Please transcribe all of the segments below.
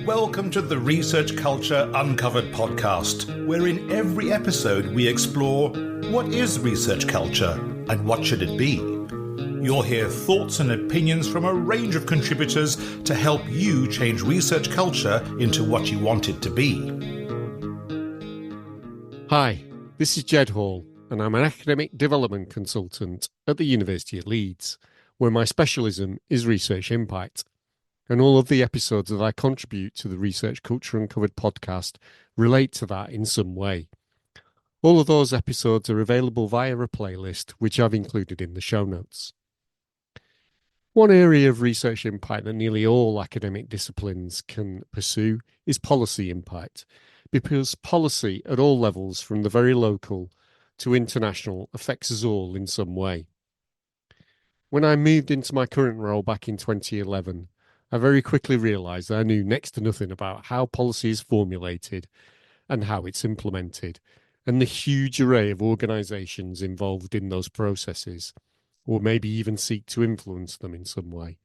Welcome to the Research Culture Uncovered podcast, where in every episode we explore what is research culture and what should it be. You'll hear thoughts and opinions from a range of contributors to help you change research culture into what you want it to be. Hi, this is Ged Hall, and I'm an academic development consultant at the University of Leeds, where my specialism is research impact. And all of the episodes that I contribute to the Research Culture Uncovered podcast relate to that in some way. All of those episodes are available via a playlist, which I've included in the show notes. One area of research impact that nearly all academic disciplines can pursue is policy impact, because policy at all levels, from the very local to international, affects us all in some way. When I moved into my current role back in 2011, I very quickly realised that I knew next to nothing about how policy is formulated and how it's implemented, and the huge array of organisations involved in those processes, or maybe even seek to influence them in some way.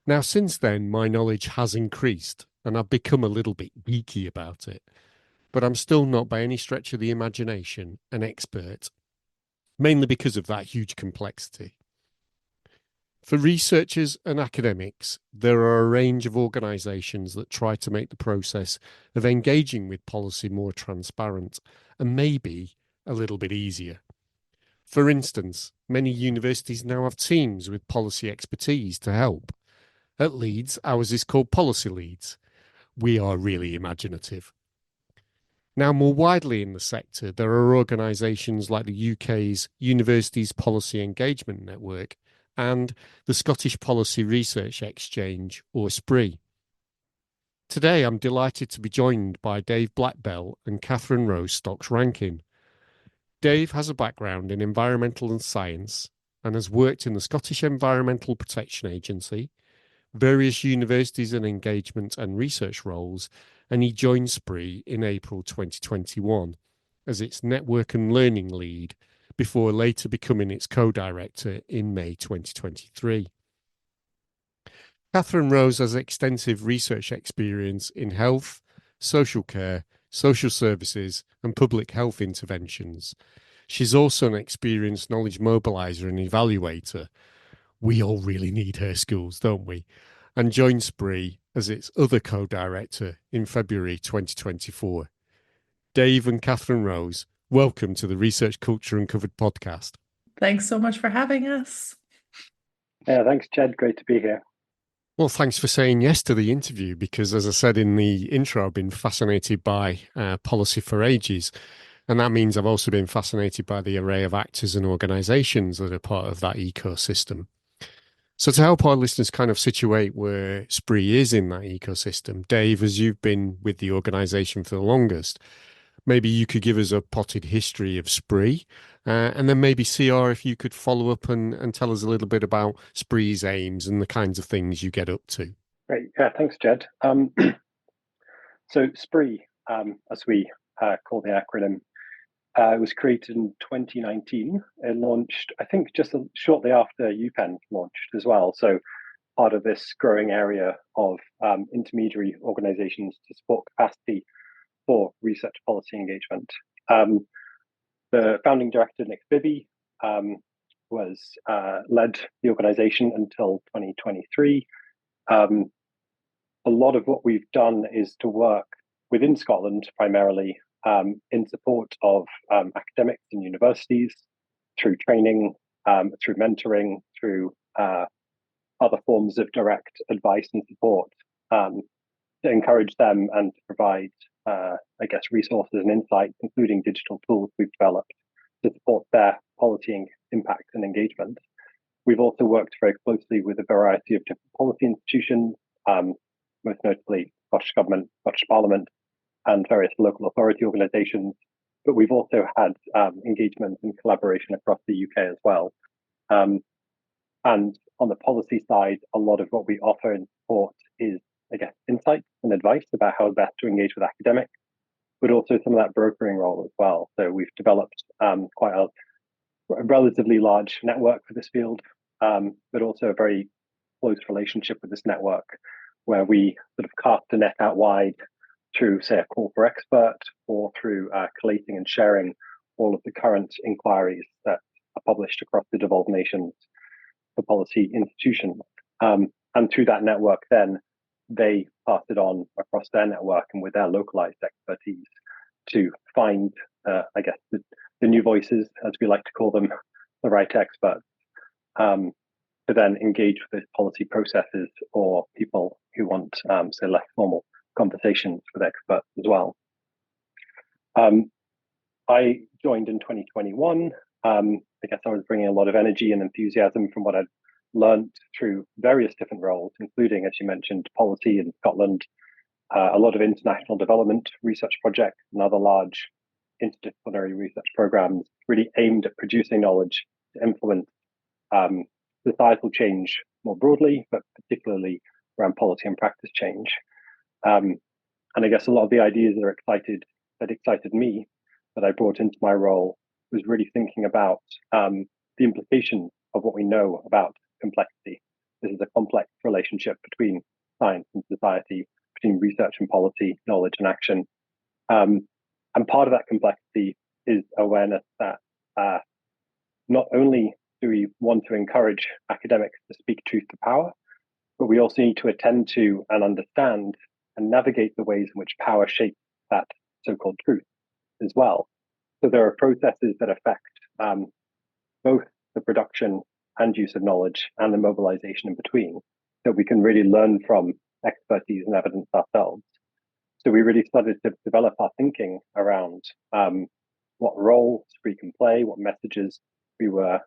Now, since then, my knowledge has increased, and I've become a little bit geeky about it, but I'm still not by any stretch of the imagination an expert, mainly because of that huge complexity. For researchers and academics, there are a range of organisations that try to make the process of engaging with policy more transparent and maybe a little bit easier. For instance, many universities now have teams with policy expertise to help. At Leeds, ours is called Policy Leads. We are really imaginative. Now, more widely in the sector, there are organisations like the UK's Universities Policy Engagement Network and the Scottish Policy Research Exchange, or SPRE. Today, I'm delighted to be joined by Dave Blackbell and Catherine Rose Stocks-Rankin. Dave has a background in environmental and science and has worked in the Scottish Environmental Protection Agency, various universities and engagement and research roles, and he joined SPRE in April 2021 as its network and learning lead, before later becoming its co-director in May 2023. Catherine Rose has extensive research experience in health, social care, social services and public health interventions. She's also an experienced knowledge mobiliser and evaluator. We all really need her skills, don't we? And joined SPRE as its other co-director in February 2024. Dave and Catherine Rose, welcome to the Research Culture Uncovered podcast. Thanks so much for having us. Yeah, thanks, Jed. Great to be here. Well, thanks for saying yes to the interview, because as I said in the intro, I've been fascinated by policy for ages. And that means I've also been fascinated by the array of actors and organisations that are part of that ecosystem. So to help our listeners kind of situate where SPRE is in that ecosystem, Dave, as you've been with the organisation for the longest, maybe you could give us a potted history of SPRE, and then maybe CR, if you could follow up and tell us a little bit about SPRE's aims and the kinds of things you get up to. Great. Yeah, thanks, Jed. So SPRE, as we call the acronym, was created in 2019. It launched, I think, just shortly after UPenn launched as well. So part of this growing area of intermediary organizations to support capacity for research policy engagement. The founding director, Nick Bibby, was led the organization until 2023. A lot of what we've done is to work within Scotland, primarily in support of academics and universities, through training, through mentoring, through other forms of direct advice and support, to encourage them and to provide resources and insights, including digital tools we've developed to support their policy impact and engagement. We've also worked very closely with a variety of different policy institutions, most notably Scottish Government, Scottish Parliament, and various local authority organisations. But we've also had engagement and collaboration across the UK as well. And on the policy side, a lot of what we offer and support is, insights and advice about how best to engage with academics, but also some of that brokering role as well. So we've developed quite a relatively large network for this field, but also a very close relationship with this network, where we sort of cast a net out wide through, say, a call for expert, or through collating and sharing all of the current inquiries that are published across the devolved nations for policy institutions. And through that network, then they pass it on across their network and with their localized expertise to find, I guess, the new voices, as we like to call them, the right experts, to then engage with those policy processes or people who want, say, less formal conversations with experts as well. I joined in 2021. I guess I was bringing a lot of energy and enthusiasm from what I'd learned through various different roles, including, as you mentioned, policy in Scotland, a lot of international development research projects and other large interdisciplinary research programs really aimed at producing knowledge to influence societal change more broadly, but particularly around policy and practice change. And I guess a lot of the ideas that excited me, that I brought into my role, was really thinking about the implications of what we know about complexity. This is a complex relationship between science and society, between research and policy, knowledge and action. And part of that complexity is awareness that not only do we want to encourage academics to speak truth to power, but we also need to attend to and understand and navigate the ways in which power shapes that so-called truth as well. So there are processes that affect both the production and use of knowledge and the mobilization in between, that we can really learn from expertise and evidence ourselves. So we really started to develop our thinking around what role SPRE can play, what messages we were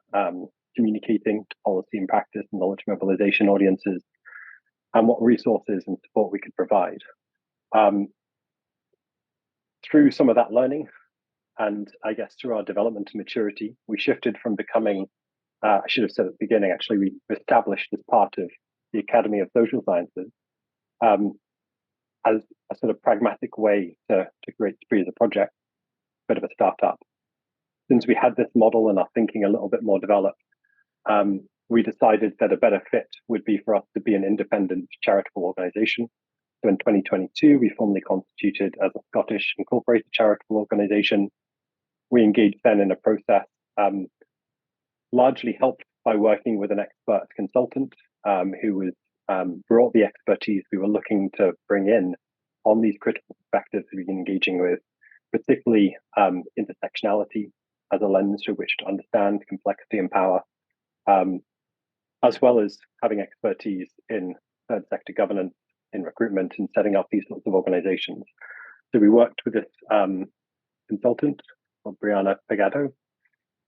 communicating to policy and practice and knowledge mobilization audiences, and what resources and support we could provide. Through some of that learning, and I guess through our development and maturity, we shifted from becoming, I should have said at the beginning, actually, we established as part of the Academy of Social Sciences as a sort of pragmatic way to create SPRE as a project, a bit of a startup. Since we had this model and our thinking a little bit more developed, we decided that a better fit would be for us to be an independent charitable organization. So in 2022, we formally constituted as a Scottish incorporated charitable organization. We engaged then in a process largely helped by working with an expert consultant who was brought the expertise we were looking to bring in on these critical perspectives we've been engaging with, particularly intersectionality as a lens through which to understand complexity and power, as well as having expertise in third sector governance, in recruitment, and setting up these sorts of organizations. So we worked with this consultant called Brianna Pagado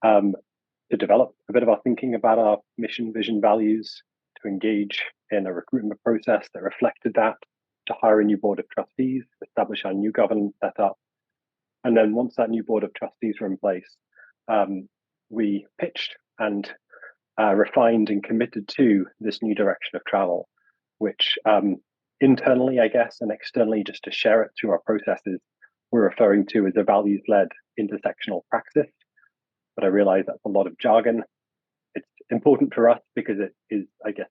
to develop a bit of our thinking about our mission, vision, values, to engage in a recruitment process that reflected that, to hire a new board of trustees, establish our new governance setup. And then once that new board of trustees were in place, we pitched and refined and committed to this new direction of travel, which internally, I guess, and externally, just to share it through our processes, we're referring to as a values-led intersectional praxis. But I realize that's a lot of jargon. It's important for us because it is, I guess,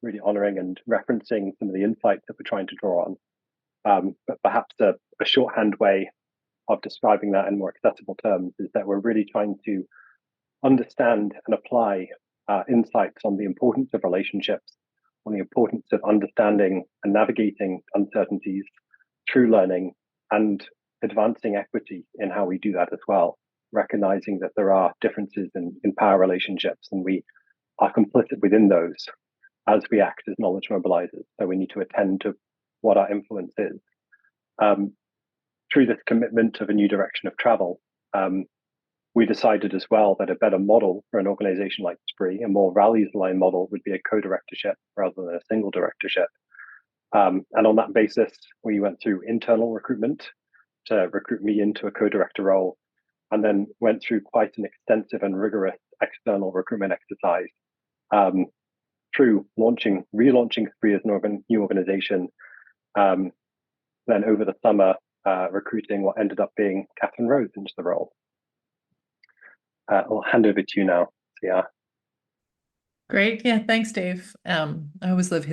really honoring and referencing some of the insights that we're trying to draw on. But perhaps a shorthand way of describing that in more accessible terms is that we're really trying to understand and apply insights on the importance of relationships, on the importance of understanding and navigating uncertainties through learning, and advancing equity in how we do that as well, recognizing that there are differences in power relationships, and we are complicit within those as we act as knowledge mobilizers. So we need to attend to what our influence is. Through this commitment of a new direction of travel, we decided as well that a better model for an organization like SPRE, a more values-aligned model, would be a co-directorship rather than a single directorship. And on that basis, we went through internal recruitment to recruit me into a co-director role, and then went through quite an extensive and rigorous external recruitment exercise through relaunching SPRE as a new organization. Then over the summer, recruiting what ended up being Catherine Rose into the role. I'll hand over to you now, Sia. Great. Yeah, thanks, Dave. I always love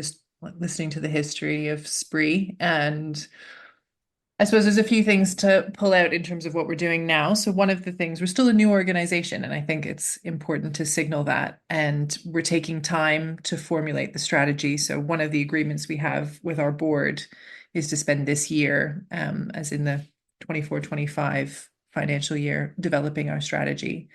listening to the history of SPRE. And I suppose there's a few things to pull out in terms of what we're doing now. So one of the things, we're still a new organization, and I think it's important to signal that. And we're taking time to formulate the strategy. So one of the agreements we have with our board is to spend this year, as in the 24-25 financial year, developing our strategy.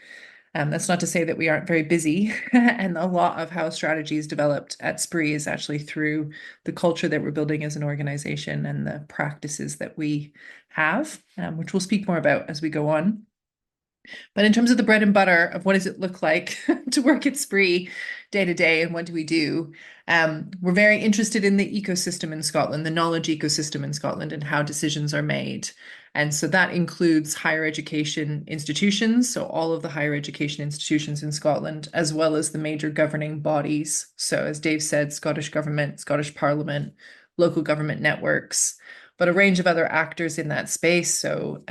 That's not to say that we aren't very busy, and a lot of how strategy is developed at SPRE is actually through the culture that we're building as an organization and the practices that we have, which we'll speak more about as we go on. But in terms of the bread and butter of what does it look like to work at SPRE day to day and what do we do, we're very interested in the ecosystem in Scotland, the knowledge ecosystem in Scotland, and how decisions are made. And so that includes higher education institutions, so all of the higher education institutions in Scotland, as well as the major governing bodies. So as Dave said, Scottish Government, Scottish Parliament, local government networks, but a range of other actors in that space. So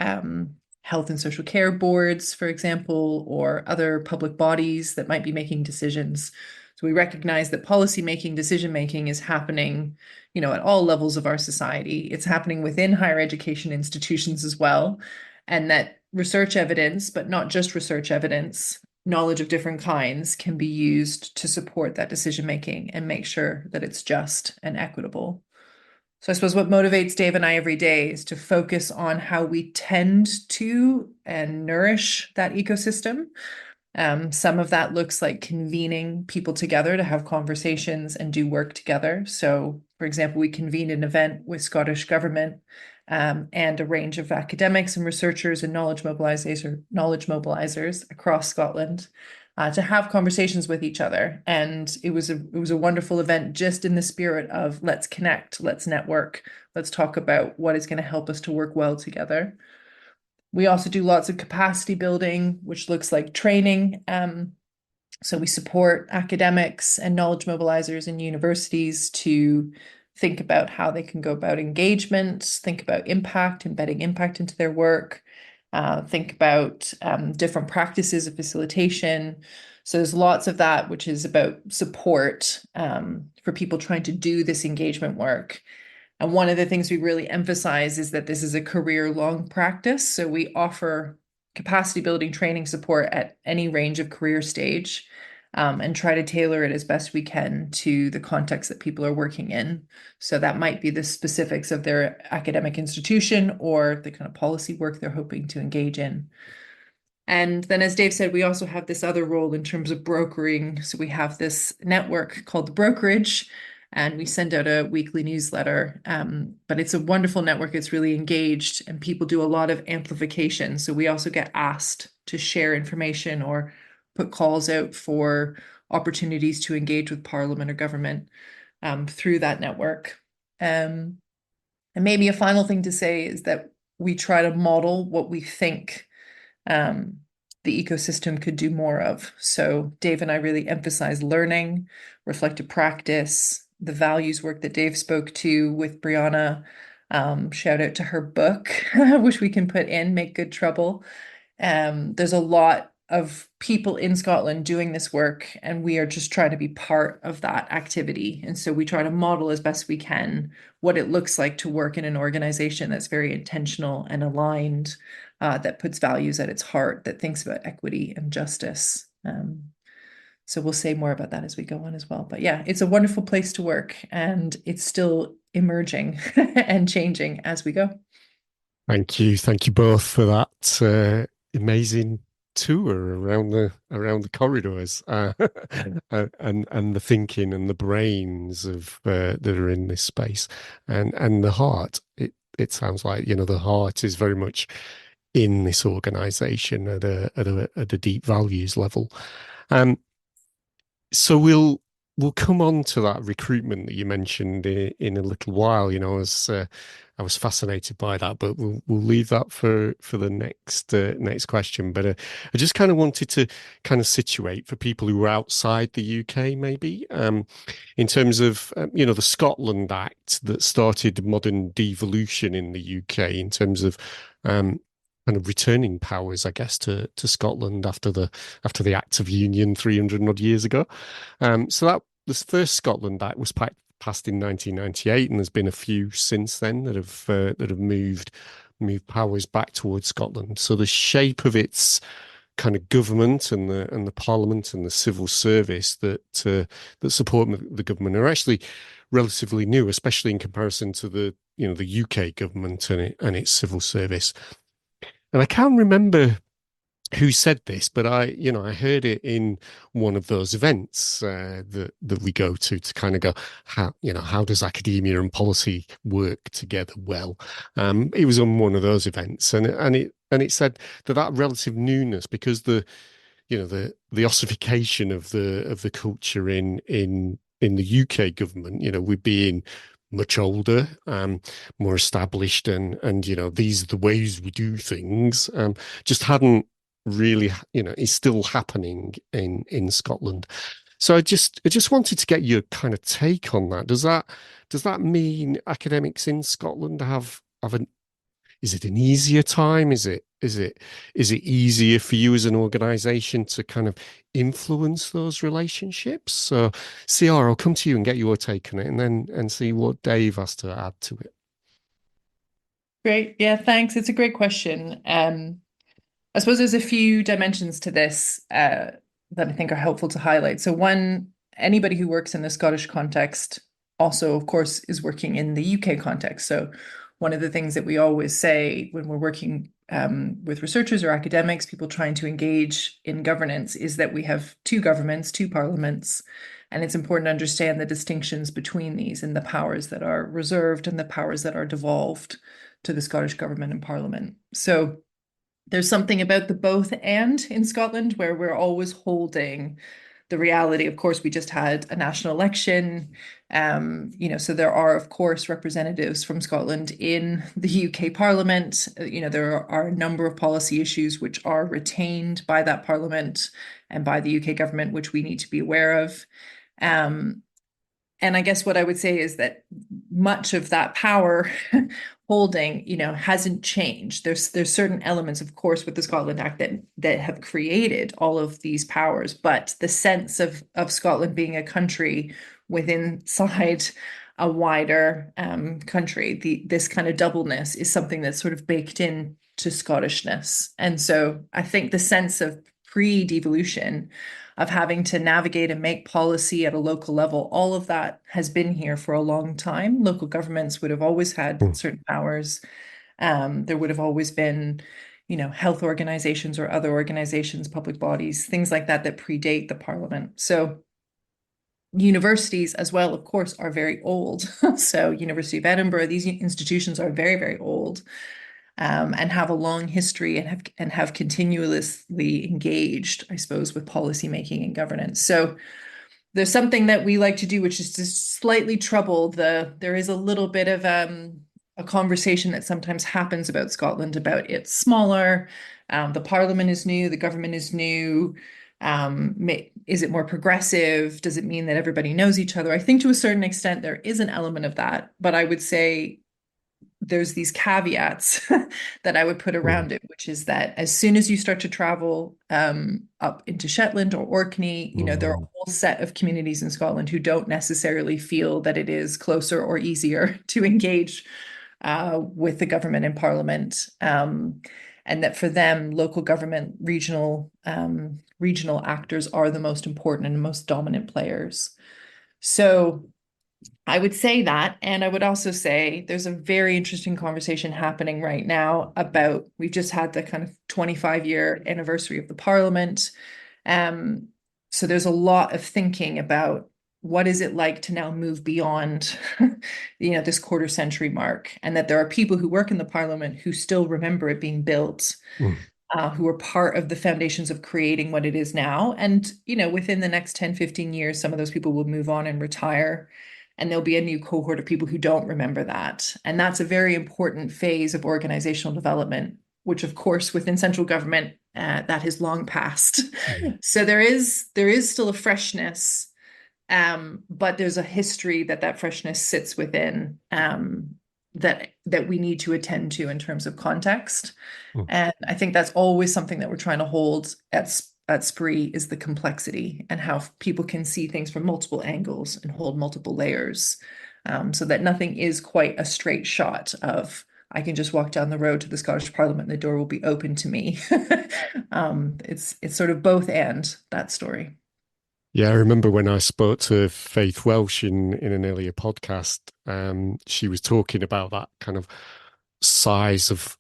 health and social care boards, for example, or other public bodies that might be making decisions. So we recognize that policy making, decision making is happening, at all levels of our society. It's happening within higher education institutions as well, and that research evidence, but not just research evidence, knowledge of different kinds can be used to support that decision making and make sure that it's just and equitable. So I suppose what motivates Dave and I every day is to focus on how we tend to and nourish that ecosystem. Some of that looks like convening people together to have conversations and do work together. So, for example, we convened an event with Scottish Government and a range of academics and researchers and knowledge mobilizers across Scotland to have conversations with each other. And it was a wonderful event, just in the spirit of let's connect, let's network, let's talk about what is going to help us to work well together. We also do lots of capacity building, which looks like training. So we support academics and knowledge mobilizers in universities to think about how they can go about engagement, think about impact, embedding impact into their work, think about different practices of facilitation. So there's lots of that, which is about support for people trying to do this engagement work. And one of the things we really emphasize is that this is a career-long practice. So we offer capacity building training support at any range of career stage, and try to tailor it as best we can to the context that people are working in. So that might be the specifics of their academic institution or the kind of policy work they're hoping to engage in. And then, as Dave said, we also have this other role in terms of brokering. So we have this network called the Brokerage, and we send out a weekly newsletter. But it's a wonderful network. It's really engaged, and people do a lot of amplification. So we also get asked to share information or put calls out for opportunities to engage with Parliament or government through that network. And maybe a final thing to say is that we try to model what we think the ecosystem could do more of. So Dave and I really emphasize learning, reflective practice, the values work that Dave spoke to with Brianna. Shout out to her book, which we can put in, Make Good Trouble. There's a lot of people in Scotland doing this work, and we are just trying to be part of that activity. And so we try to model as best we can what it looks like to work in an organization that's very intentional and aligned, that puts values at its heart, that thinks about equity and justice. So we'll say more about that as we go on as well. But yeah, it's a wonderful place to work, and it's still emerging and changing as we go. Thank you both for that amazing tour around the corridors and the thinking and the brains of that are in this space, and the heart. It sounds like the heart is very much in this organization at a deep values level. So we'll come on to that recruitment that you mentioned in a little while. I was fascinated by that, but we'll leave that for the next question. But I just kind of wanted to kind of situate for people who are outside the UK, maybe, in terms of the Scotland Act that started modern devolution in the UK in terms of kind of returning powers, I guess, to Scotland after the Act of Union 300 odd years ago. So that this first Scotland Act was passed in 1998, and there's been a few since then that have moved powers back towards Scotland. So the shape of its kind of government and the parliament and the civil service that support the government are actually relatively new, especially in comparison to the UK government and its civil service. And I can't remember who said this, but I heard it in one of those events that we go to kind of go, how does academia and policy work together well? It was on one of those events, and it said that relative newness, because the ossification of the culture in the UK government, we're being much older, more established, and these are the ways we do things, just hadn't really, is still happening in Scotland. So I just wanted to get your kind of take on that. Does that mean academics in Scotland have is it an easier time? Is it easier for you as an organisation to kind of influence those relationships? So CR, I'll come to you and get your take on it, and see what Dave has to add to it. Great. Yeah, thanks. It's a great question. I suppose there's a few dimensions to this that I think are helpful to highlight. So one, anybody who works in the Scottish context also, of course, is working in the UK context. So one of the things that we always say when we're working with researchers or academics, people trying to engage in governance, is that we have two governments, two parliaments, and it's important to understand the distinctions between these and the powers that are reserved and the powers that are devolved to the Scottish government and parliament. So there's something about the both and in Scotland where we're always holding the reality. Of course, we just had a national election, so there are, of course, representatives from Scotland in the UK Parliament. There are a number of policy issues which are retained by that Parliament and by the UK government, which we need to be aware of. And I guess what I would say is that much of that power holding, hasn't changed. There's certain elements, of course, with the Scotland Act that have created all of these powers, but the sense of Scotland being a country inside a wider country, this kind of doubleness is something that's sort of baked in to Scottishness. And so I think the sense of pre-devolution, of having to navigate and make policy at a local level, all of that has been here for a long time. Local governments would have always had certain powers. There would have always been, health organizations or other organizations, public bodies, things like that predate the parliament. So universities as well, of course, are very old. So University of Edinburgh, these institutions are very, very old. And have a long history and have continuously engaged, I suppose, with policymaking and governance. So there's something that we like to do, which is to slightly trouble there is a little bit of a conversation that sometimes happens about Scotland, about it's smaller, the parliament is new, the government is new. Is it more progressive? Does it mean that everybody knows each other? I think to a certain extent there is an element of that, but I would say there's these caveats that I would put around it, which is that as soon as you start to travel up into Shetland or Orkney, there are a whole set of communities in Scotland who don't necessarily feel that it is closer or easier to engage with the government and parliament. And that for them, local government, regional actors are the most important and most dominant players. So I would say that, and I would also say there's a very interesting conversation happening right now about, we've just had the kind of 25-year anniversary of the Parliament. So there's a lot of thinking about what is it like to now move beyond, this quarter century mark, and that there are people who work in the Parliament who still remember it being built, who are part of the foundations of creating what it is now. And, within the next 10, 15 years, some of those people will move on and retire. And there'll be a new cohort of people who don't remember that. And that's a very important phase of organizational development, which, of course, within central government, that has long passed. So there is still a freshness, but there's a history that freshness sits within, that we need to attend to in terms of context. And I think that's always something that we're trying to hold at at SPRE is the complexity and how people can see things from multiple angles and hold multiple layers, so that nothing is quite a straight shot of I can just walk down the road to the Scottish Parliament and the door will be open to me. It's sort of both and that story. Yeah, I remember when I spoke to Faith Welsh in an earlier podcast, she was talking about that kind of size of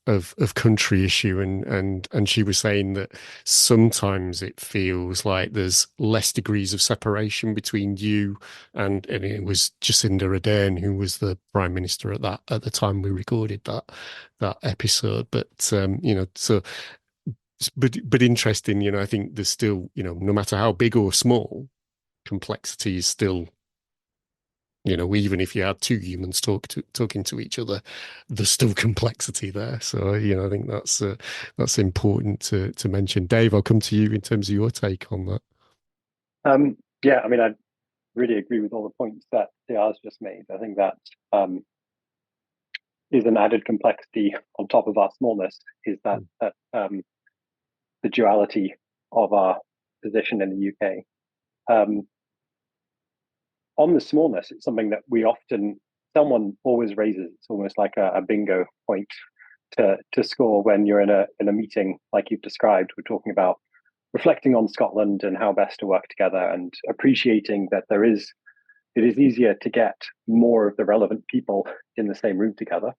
country issue, and she was saying that sometimes it feels like there's less degrees of separation between you and it was Jacinda Ardern who was the Prime Minister at the time we recorded that episode. But but interesting, I think there's still, no matter how big or small, complexity is still, even if you had two humans talking to each other, there's still complexity there. So, I think that's important to mention. Dave, I'll come to you in terms of your take on that. Yeah, I mean, I really agree with all the points that Diaz just made. I think that is an added complexity on top of our smallness, is that the duality of our position in the UK. On the smallness, it's something that someone always raises. It's almost like a bingo point to score when you're in a meeting like you've described. We're talking about reflecting on Scotland and how best to work together, and appreciating that it is easier to get more of the relevant people in the same room together.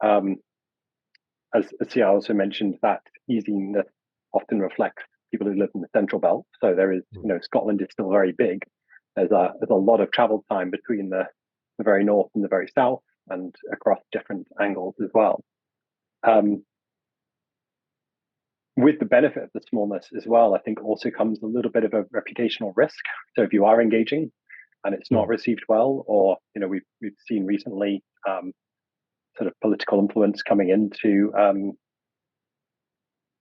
As Sia also mentioned, that easiness often reflects people who live in the Central Belt. So there is, Scotland is still very big. There's a lot of travel time between the very north and the very south, and across different angles as well. With the benefit of the smallness as well, I think also comes a little bit of a reputational risk. So if you are engaging and it's not received well, or we've seen recently sort of political influence coming into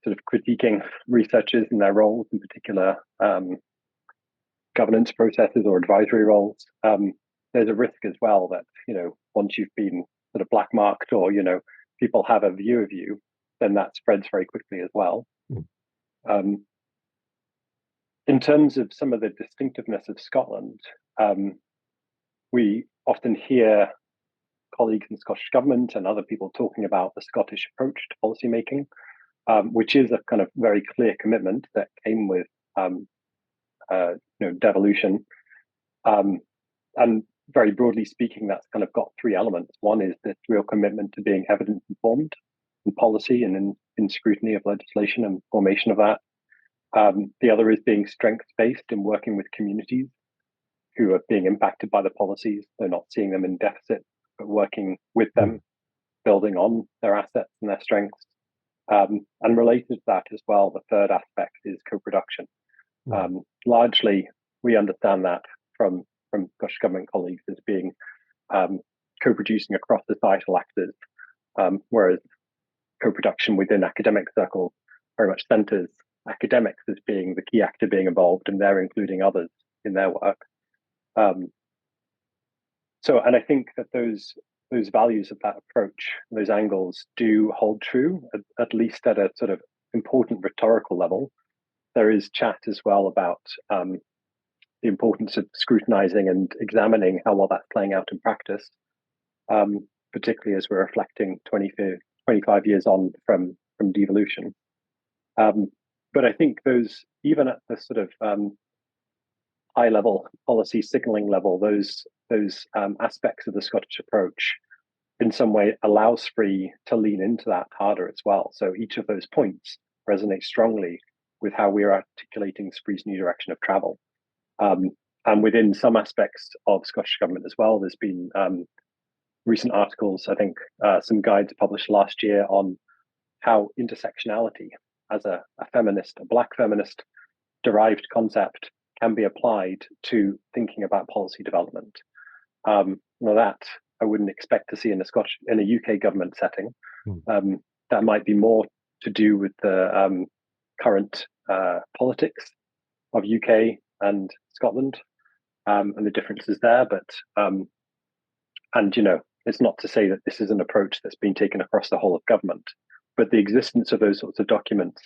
sort of critiquing researchers and their roles, in particular governance processes or advisory roles. There's a risk as well that once you've been sort of black marked, or people have a view of you, then that spreads very quickly as well. In terms of some of the distinctiveness of Scotland, we often hear colleagues in the Scottish Government and other people talking about the Scottish approach to policymaking, which is a kind of very clear commitment that came with devolution. And very broadly speaking, that's kind of got three elements. One is this real commitment to being evidence informed in policy and in scrutiny of legislation and formation of that. The other is being strengths-based in working with communities who are being impacted by the policies. They're not seeing them in deficit, but working with them, building on their assets and their strengths. And related to that as well, the third aspect is co-production. Largely, we understand that from Scottish Government colleagues as being co-producing across societal actors, whereas co-production within academic circles very much centres academics as being the key actor being involved, and they're including others in their work. And I think that those values of that approach, those angles, do hold true, at least at a sort of important rhetorical level. There is chat as well about the importance of scrutinizing and examining how well that's playing out in practice, particularly as we're reflecting 25 years on from devolution. But I think those, even at the sort of high level policy signaling level, those aspects of the Scottish approach in some way allow SPRE to lean into that harder as well. So each of those points resonates strongly with how we're articulating SPRE's new direction of travel. And within some aspects of Scottish Government as well, there's been recent articles, I think some guides published last year on how intersectionality as a Black feminist derived concept can be applied to thinking about policy development. That I wouldn't expect to see in a UK government setting. That might be more to do with the current politics of UK and Scotland and the differences there. But it's not to say that this is an approach that's been taken across the whole of government. But the existence of those sorts of documents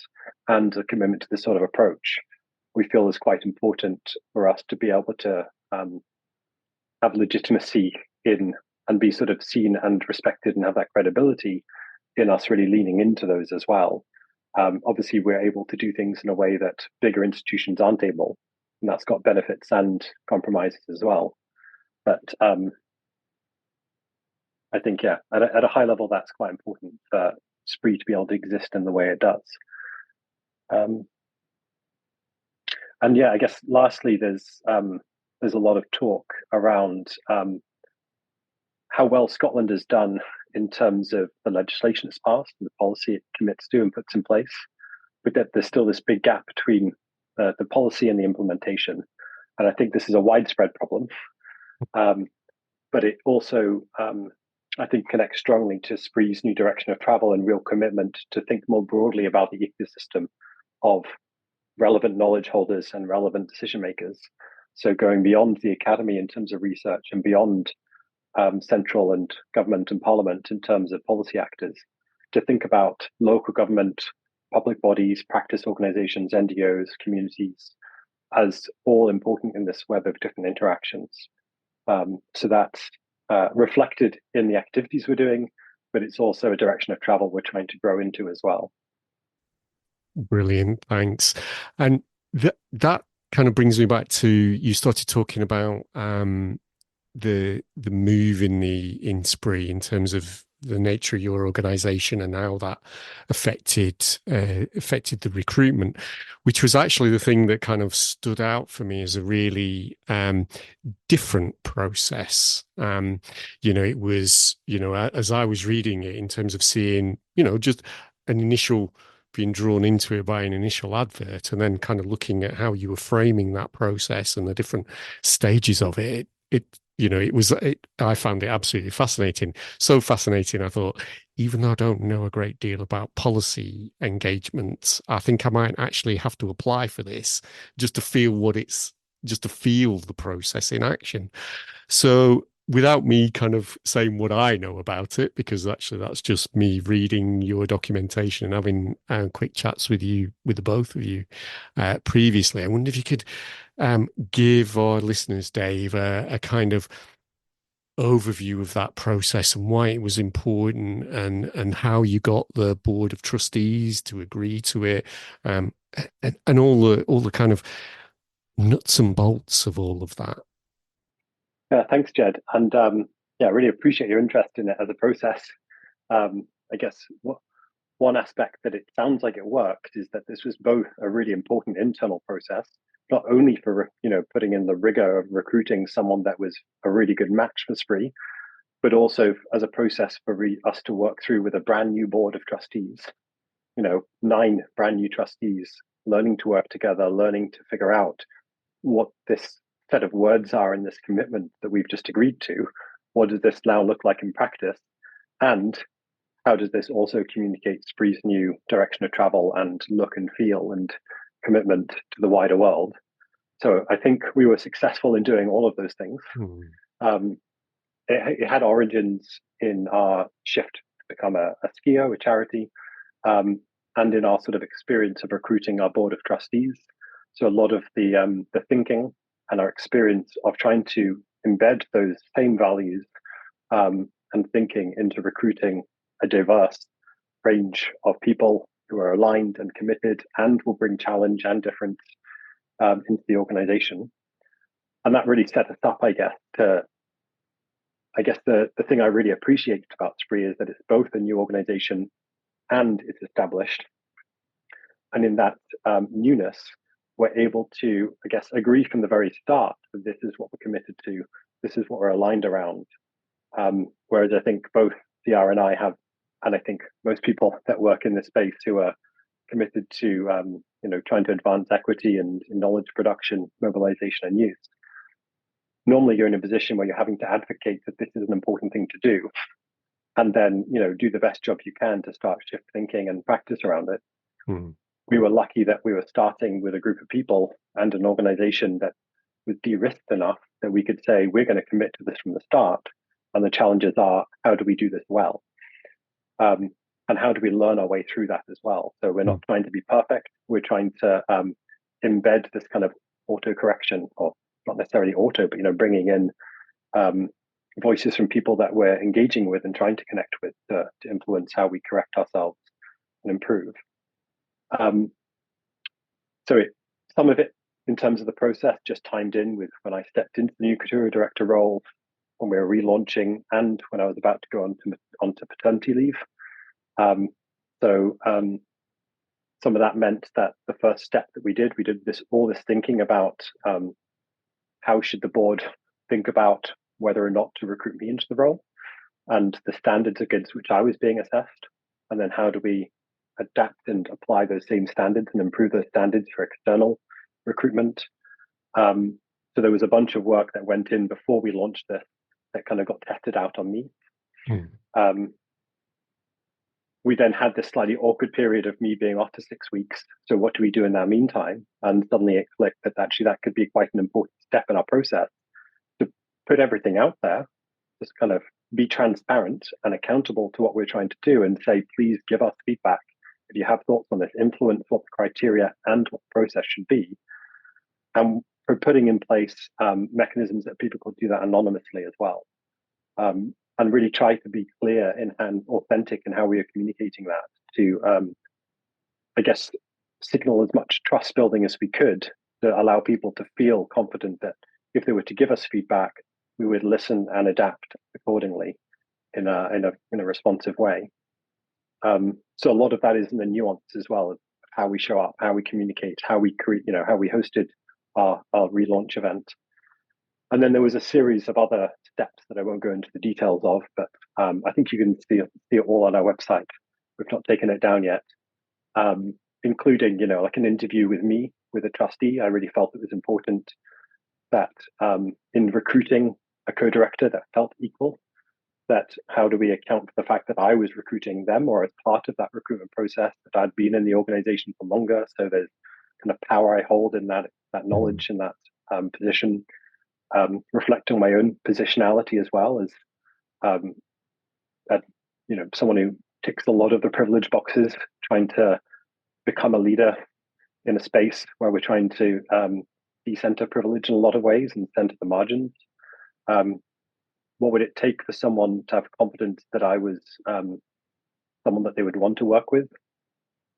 and a commitment to this sort of approach, we feel is quite important for us to be able to have legitimacy in and be sort of seen and respected and have that credibility in us really leaning into those as well. Obviously, we're able to do things in a way that bigger institutions aren't able, and that's got benefits and compromises as well. But I think, yeah, at a high level, that's quite important for SPRE to be able to exist in the way it does. And yeah, I guess lastly, there's a lot of talk around how well Scotland has done in terms of the legislation it's passed and the policy it commits to and puts in place, but that there's still this big gap between the policy and the implementation. And I think this is a widespread problem, but it also, I think, connects strongly to SPRE's new direction of travel and real commitment to think more broadly about the ecosystem of relevant knowledge holders and relevant decision makers. So going beyond the academy in terms of research and beyond central and government and parliament in terms of policy actors, to think about local government, public bodies, practice organizations, NGOs, communities as all important in this web of different interactions. So that's reflected in the activities we're doing, but it's also a direction of travel we're trying to grow into as well. Brilliant, thanks. And that kind of brings me back to, you started talking about the move in SPRE in terms of the nature of your organization and how that affected the recruitment, which was actually the thing that kind of stood out for me as a really different process. It was, as I was reading it, in terms of seeing, just an initial being drawn into it by an initial advert, and then kind of looking at how you were framing that process and the different stages of it. I found it absolutely fascinating. So fascinating, I thought, even though I don't know a great deal about policy engagement, I think I might actually have to apply for this just to feel the process in action. So without me kind of saying what I know about it, because actually that's just me reading your documentation and having quick chats with the both of you previously, I wonder if you could give our listeners, Dave, a kind of overview of that process and why it was important, and how you got the board of trustees to agree to it, and all the kind of nuts and bolts of all of that. Yeah, thanks, Ged. And I really appreciate your interest in it as a process. I guess one aspect that it sounds like it worked is that this was both a really important internal process, not only for putting in the rigor of recruiting someone that was a really good match for SPRE, but also as a process for us to work through with a brand new board of trustees. 9 brand new trustees learning to work together, learning to figure out what this set of words are in this commitment that we've just agreed to. What does this now look like in practice? And how does this also communicate SPRE's new direction of travel and look and feel and commitment to the wider world? So I think we were successful in doing all of those things. It had origins in our shift to become a SPRE, a charity, and in our sort of experience of recruiting our board of trustees. So a lot of the thinking and our experience of trying to embed those same values and thinking into recruiting a diverse range of people who are aligned and committed and will bring challenge and difference into the organization. And that really set us up, I guess, the thing I really appreciate about SPRE is that it's both a new organization and it's established. And in that newness, we're able to, I guess, agree from the very start that this is what we're committed to, this is what we're aligned around. Whereas I think both DR and I have, and I think most people that work in this space who are committed to, trying to advance equity and knowledge production, mobilization, and use. Normally, you're in a position where you're having to advocate that this is an important thing to do, and then do the best job you can to start shift thinking and practice around it. We were lucky that we were starting with a group of people and an organization that was de-risked enough that we could say we're going to commit to this from the start, and the challenges are, how do we do this well? and how do we learn our way through that as well? So we're not trying to be perfect. We're trying to embed this kind of auto correction, or not necessarily auto, but bringing in voices from people that we're engaging with and trying to connect with to influence how we correct ourselves and improve. Some of it in terms of the process just timed in with when I stepped into the new co-director role, when we were relaunching, and when I was about to go onto paternity leave. Some of that meant that the first step that we did all this thinking about how should the board think about whether or not to recruit me into the role, and the standards against which I was being assessed, and then how do we adapt and apply those same standards and improve those standards for external recruitment. So there was a bunch of work that went in before we launched this that kind of got tested out on me. We then had this slightly awkward period of me being off for 6 weeks. So what do we do in that meantime? And suddenly it clicked that actually that could be quite an important step in our process to put everything out there, just kind of be transparent and accountable to what we're trying to do, and say, please give us feedback. If you have thoughts on this, influence what the criteria and what the process should be. And for putting in place mechanisms that people could do that anonymously as well. And really try to be clear and authentic in how we are communicating that to, I guess, signal as much trust building as we could to allow people to feel confident that if they were to give us feedback, we would listen and adapt accordingly in a responsive way. So a lot of that is in the nuance as well of how we show up, how we communicate, how we create, how we hosted our relaunch event. And then there was a series of other steps that I won't go into the details of, but I think you can see it all on our website. We've not taken it down yet, including, like an interview with me, with a trustee. I really felt it was important that in recruiting a co-director that felt equal, that how do we account for the fact that I was recruiting them, or as part of that recruitment process, that I'd been in the organization for longer. So there's kind of power I hold in that knowledge and that position. Reflecting my own positionality as well as someone who ticks a lot of the privilege boxes, trying to become a leader in a space where we're trying to decenter privilege in a lot of ways and center the margins. What would it take for someone to have confidence that I was someone that they would want to work with,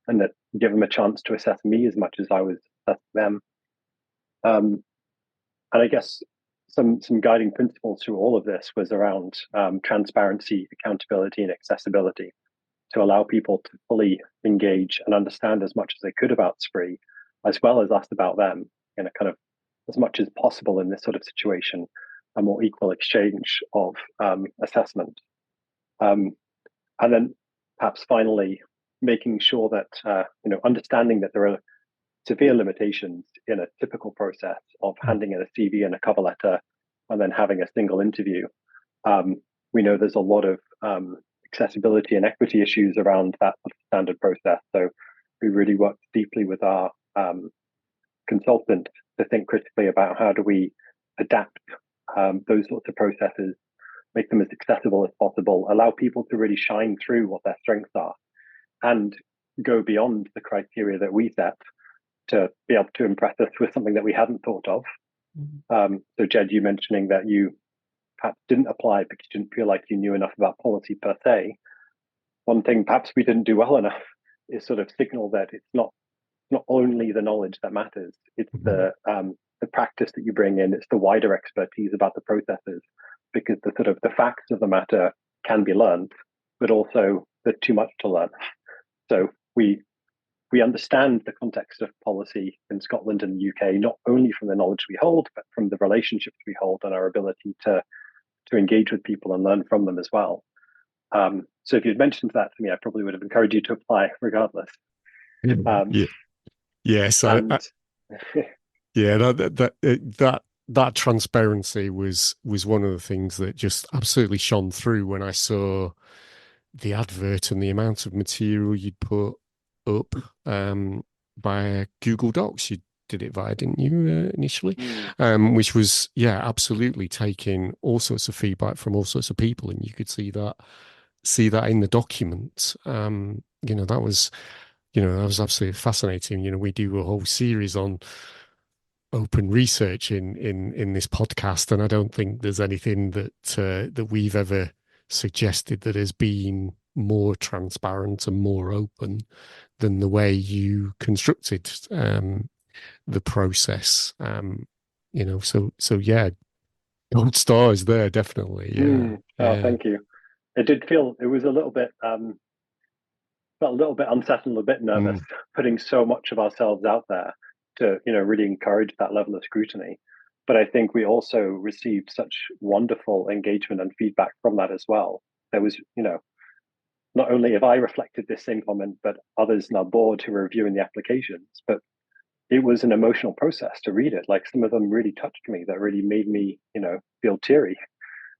and that give them a chance to assess me as much as I was assessing them? And I guess some guiding principles through all of this was around transparency, accountability, and accessibility, to allow people to fully engage and understand as much as they could about SPRE, as well as us about them, in a kind of, as much as possible in this sort of situation, a more equal exchange of assessment. And then perhaps finally, making sure that, understanding that there are severe limitations in a typical process of handing in a CV and a cover letter and then having a single interview. We know there's a lot of accessibility and equity issues around that standard process. So we really worked deeply with our consultant to think critically about how do we adapt those sorts of processes, make them as accessible as possible, allow people to really shine through what their strengths are, and go beyond the criteria that we set to be able to impress us with something that we hadn't thought of. So Ged, you mentioning that you perhaps didn't apply because you didn't feel like you knew enough about policy per se. One thing perhaps we didn't do well enough is sort of signal that it's not only the knowledge that matters, it's the practice that you bring in, it's the wider expertise about the processes, because the facts of the matter can be learned, but also there's too much to learn. So we understand the context of policy in Scotland and the UK, not only from the knowledge we hold, but from the relationships we hold and our ability to engage with people and learn from them as well. So if you'd mentioned that to me, I probably would have encouraged you to apply regardless. Yes, that transparency was one of the things that just absolutely shone through when I saw the advert and the amount of material you'd put up via Google Docs. You did it via, didn't you, initially? Which was, absolutely taking all sorts of feedback from all sorts of people, and you could see that see that in the document. That was absolutely fascinating. We do a whole series on open research in this podcast, and I don't think there's anything that we've ever suggested that has been more transparent and more open than the way you constructed the process. So yeah, gold stars there, definitely. Yeah. Thank you. It did feel, it was a little bit felt a little bit unsettled, a bit nervous, putting so much of ourselves out there to really encourage that level of scrutiny. But I think we also received such wonderful engagement and feedback from that as well. There was not only have I reflected this same comment, but others in our board who were reviewing the applications. But it was an emotional process to read it. Like, some of them really touched me, that really made me feel teary,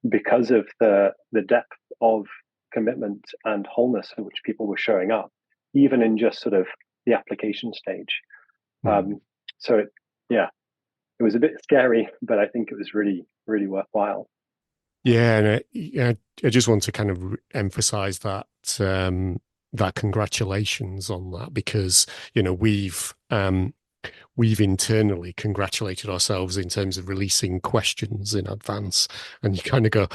because of the depth of commitment and wholeness in which people were showing up, even in just sort of the application stage. So it was a bit scary, but I think it was really, really worthwhile. Yeah, and I just want to kind of emphasize that that congratulations on that, because we've internally congratulated ourselves in terms of releasing questions in advance, and you kind of go,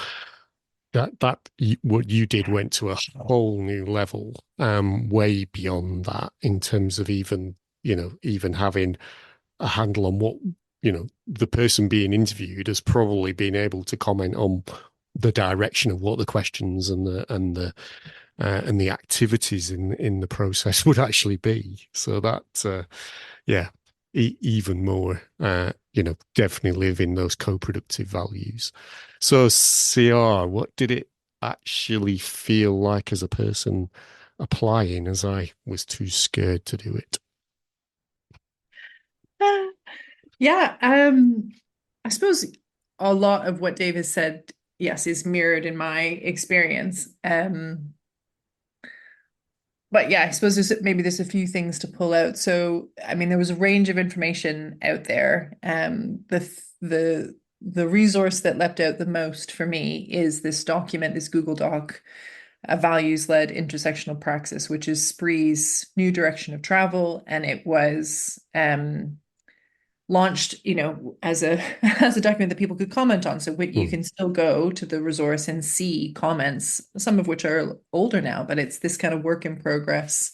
what you did went to a whole new level, way beyond that, in terms of even having a handle on what the person being interviewed has probably been able to comment on the direction of what the questions and the activities in the process would actually be. So that even more definitely live in those co-productive values. So CR, what did it actually feel like as a person applying, as I was too scared to do it? Yeah, I suppose a lot of what Dave has said, yes, is mirrored in my experience. But yeah, I suppose there's a few things to pull out. So, I mean, there was a range of information out there. The resource that leapt out the most for me is this document, this Google Doc, a values-led intersectional praxis, which is SPRE's new direction of travel, and it was launched, as a document that people could comment on. So you can still go to the resource and see comments, some of which are older now, but it's this kind of work in progress.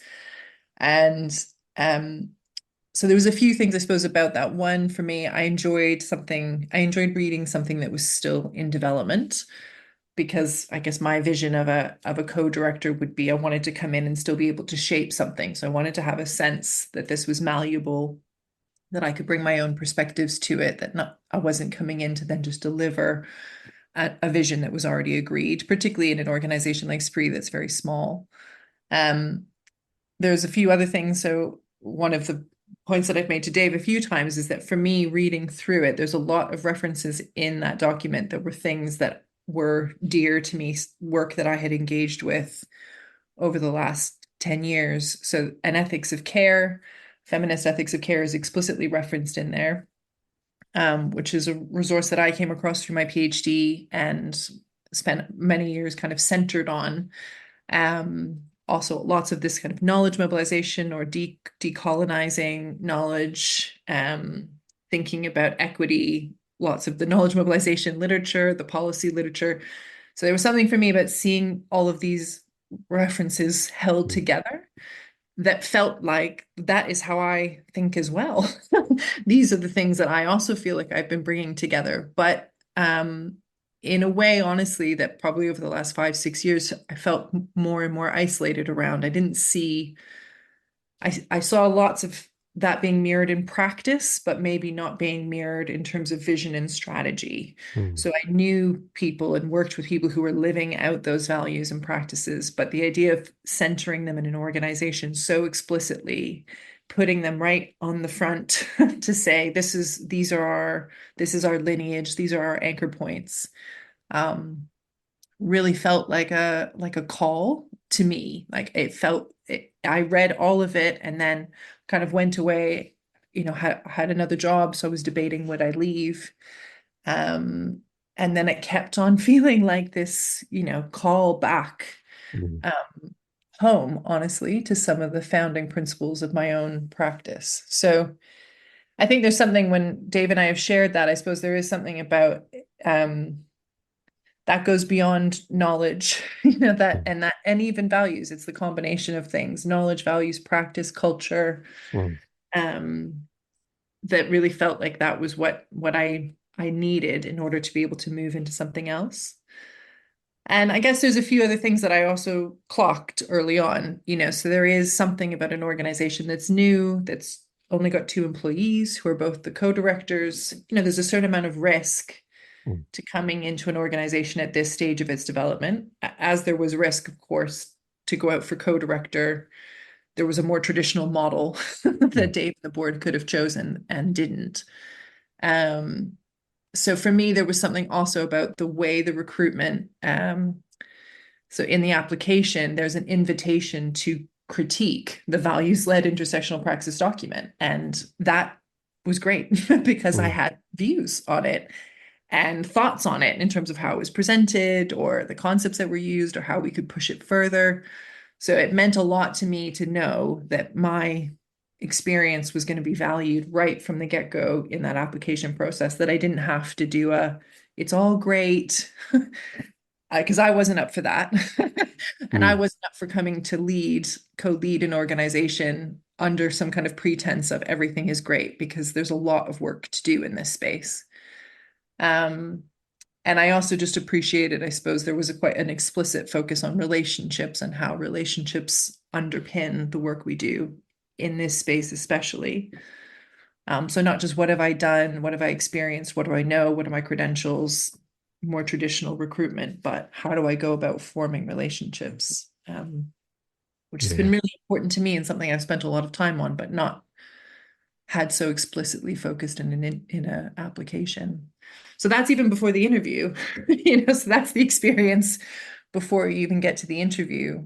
And so there was a few things, I suppose, about that. One, for me, I enjoyed reading something that was still in development, because I guess my vision of a co-director would be, I wanted to come in and still be able to shape something. So I wanted to have a sense that this was malleable, that I could bring my own perspectives to it, that I wasn't coming in to then just deliver a vision that was already agreed, particularly in an organization like SPRE that's very small. There's a few other things. So one of the points that I've made to Dave a few times is that for me, reading through it, there's a lot of references in that document that were things that were dear to me, work that I had engaged with over the last 10 years. So an ethics of care, feminist ethics of care, is explicitly referenced in there, which is a resource that I came across through my PhD and spent many years kind of centered on. Also, lots of this kind of knowledge mobilization or decolonizing knowledge, thinking about equity, lots of the knowledge mobilization literature, the policy literature. So there was something for me about seeing all of these references held together that felt like that is how I think as well. These are the things that I also feel like I've been bringing together. But in a way, honestly, that probably over the last 5-6 years, I felt more and more isolated around. I saw lots of that being mirrored in practice, but maybe not being mirrored in terms of vision and strategy. So I knew people and worked with people who were living out those values and practices, but the idea of centering them in an organization so explicitly, putting them right on the front to say, this is our lineage, these are our anchor points, really felt like a call to me. Like I read all of it and then kind of went away, had another job. So I was debating, would I leave? And then it kept on feeling like this, call back Mm. home, honestly, to some of the founding principles of my own practice. So I think there's something when Dave and I have shared that, I suppose there is something about that goes beyond knowledge, and even values. It's the combination of things, knowledge, values, practice, culture, Mm. um, that really felt like that was what I needed in order to be able to move into something else. And I guess there's a few other things that I also clocked early on, so there is something about an organization that's new, that's only got 2 employees who are both the co-directors. There's a certain amount of risk Mm. to coming into an organization at this stage of its development, as there was risk, of course, to go out for co-director. There was a more traditional model that Dave and the board could have chosen and didn't. So for me, there was something also about the way the recruitment, so in the application, there's an invitation to critique the values-led intersectional praxis document. And that was great because I had views on it and thoughts on it in terms of how it was presented or the concepts that were used or how we could push it further. So it meant a lot to me to know that my experience was going to be valued right from the get-go in that application process, that I didn't have to do it's all great, because I wasn't up for that. And I wasn't up for coming to co-lead an organization under some kind of pretense of everything is great, because there's a lot of work to do in this space. And I also just appreciated, I suppose, there was quite an explicit focus on relationships and how relationships underpin the work we do in this space, especially. So not just what have I done, what have I experienced, what do I know, what are my credentials, more traditional recruitment, but how do I go about forming relationships, which has been really important to me and something I've spent a lot of time on, but not had so explicitly focused in an application. So that's even before the interview, so that's the experience before you even get to the interview.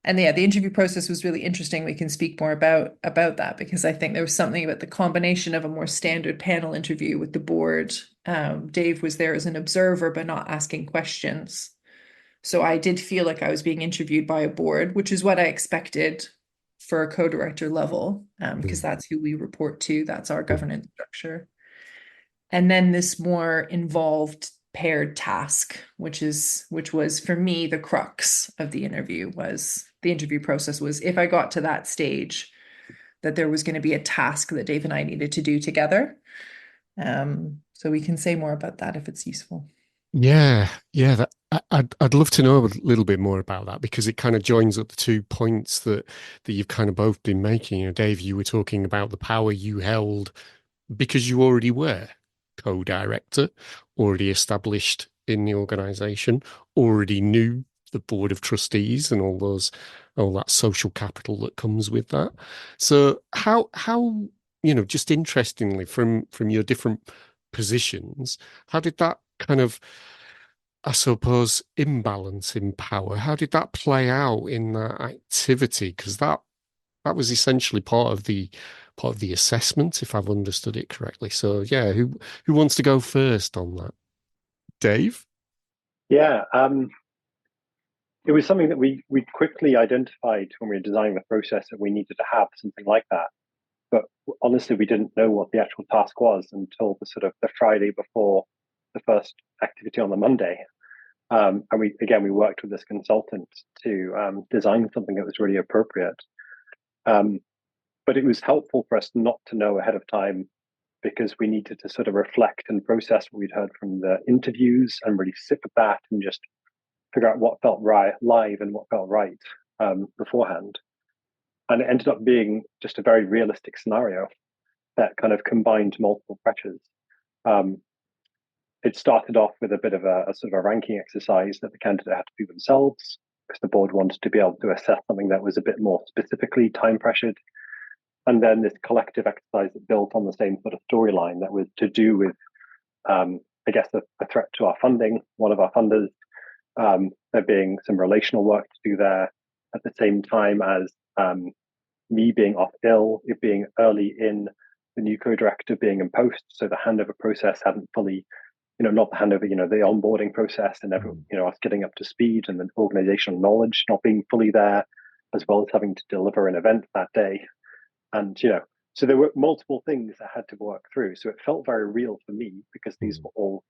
And yeah, the interview process was really interesting. We can speak more about that, because I think there was something about the combination of a more standard panel interview with the board. Dave was there as an observer, but not asking questions. So I did feel like I was being interviewed by a board, which is what I expected for a co-director level, because that's who we report to. That's our governance structure. And then this more involved paired task, which was for me the crux of the interview process was, if I got to that stage, that there was going to be a task that Dave and I needed to do together. So we can say more about that if it's useful. Yeah. I'd love to know a little bit more about that, because it kind of joins up the 2 points that you've kind of both been making. Dave, you were talking about the power you held because you already were co-director, already established in the organization, already knew the board of trustees and all that social capital that comes with that. So how just interestingly, from your different positions, how did that kind of, I suppose, imbalance in power, how did that play out in that activity? Because that was essentially part of the assessment, if I've understood it correctly. So yeah, who wants to go first on that? Dave? Yeah, it was something that we quickly identified when we were designing the process, that we needed to have something like that. But honestly, we didn't know what the actual task was until the Friday before the first activity on the Monday. And we worked with this consultant to design something that was really appropriate. But it was helpful for us not to know ahead of time, because we needed to sort of reflect and process what we'd heard from the interviews and really sit with that and just figure out what felt right live and what felt right beforehand. And it ended up being just a very realistic scenario that kind of combined multiple pressures. It started off with a bit of a sort of a ranking exercise that the candidate had to do themselves, because the board wanted to be able to assess something that was a bit more specifically time pressured. And then this collective exercise that built on the same sort of storyline that was to do with, I guess, a threat to our funding, one of our funders, there being some relational work to do there, at the same time as me being off ill, it being early in the new co-director being in post, so the handover process hadn't fully not the handover, the onboarding process and us getting up to speed, and the organizational knowledge not being fully there, as well as having to deliver an event that day. And, so there were multiple things I had to work through. So it felt very real for me, because these were all,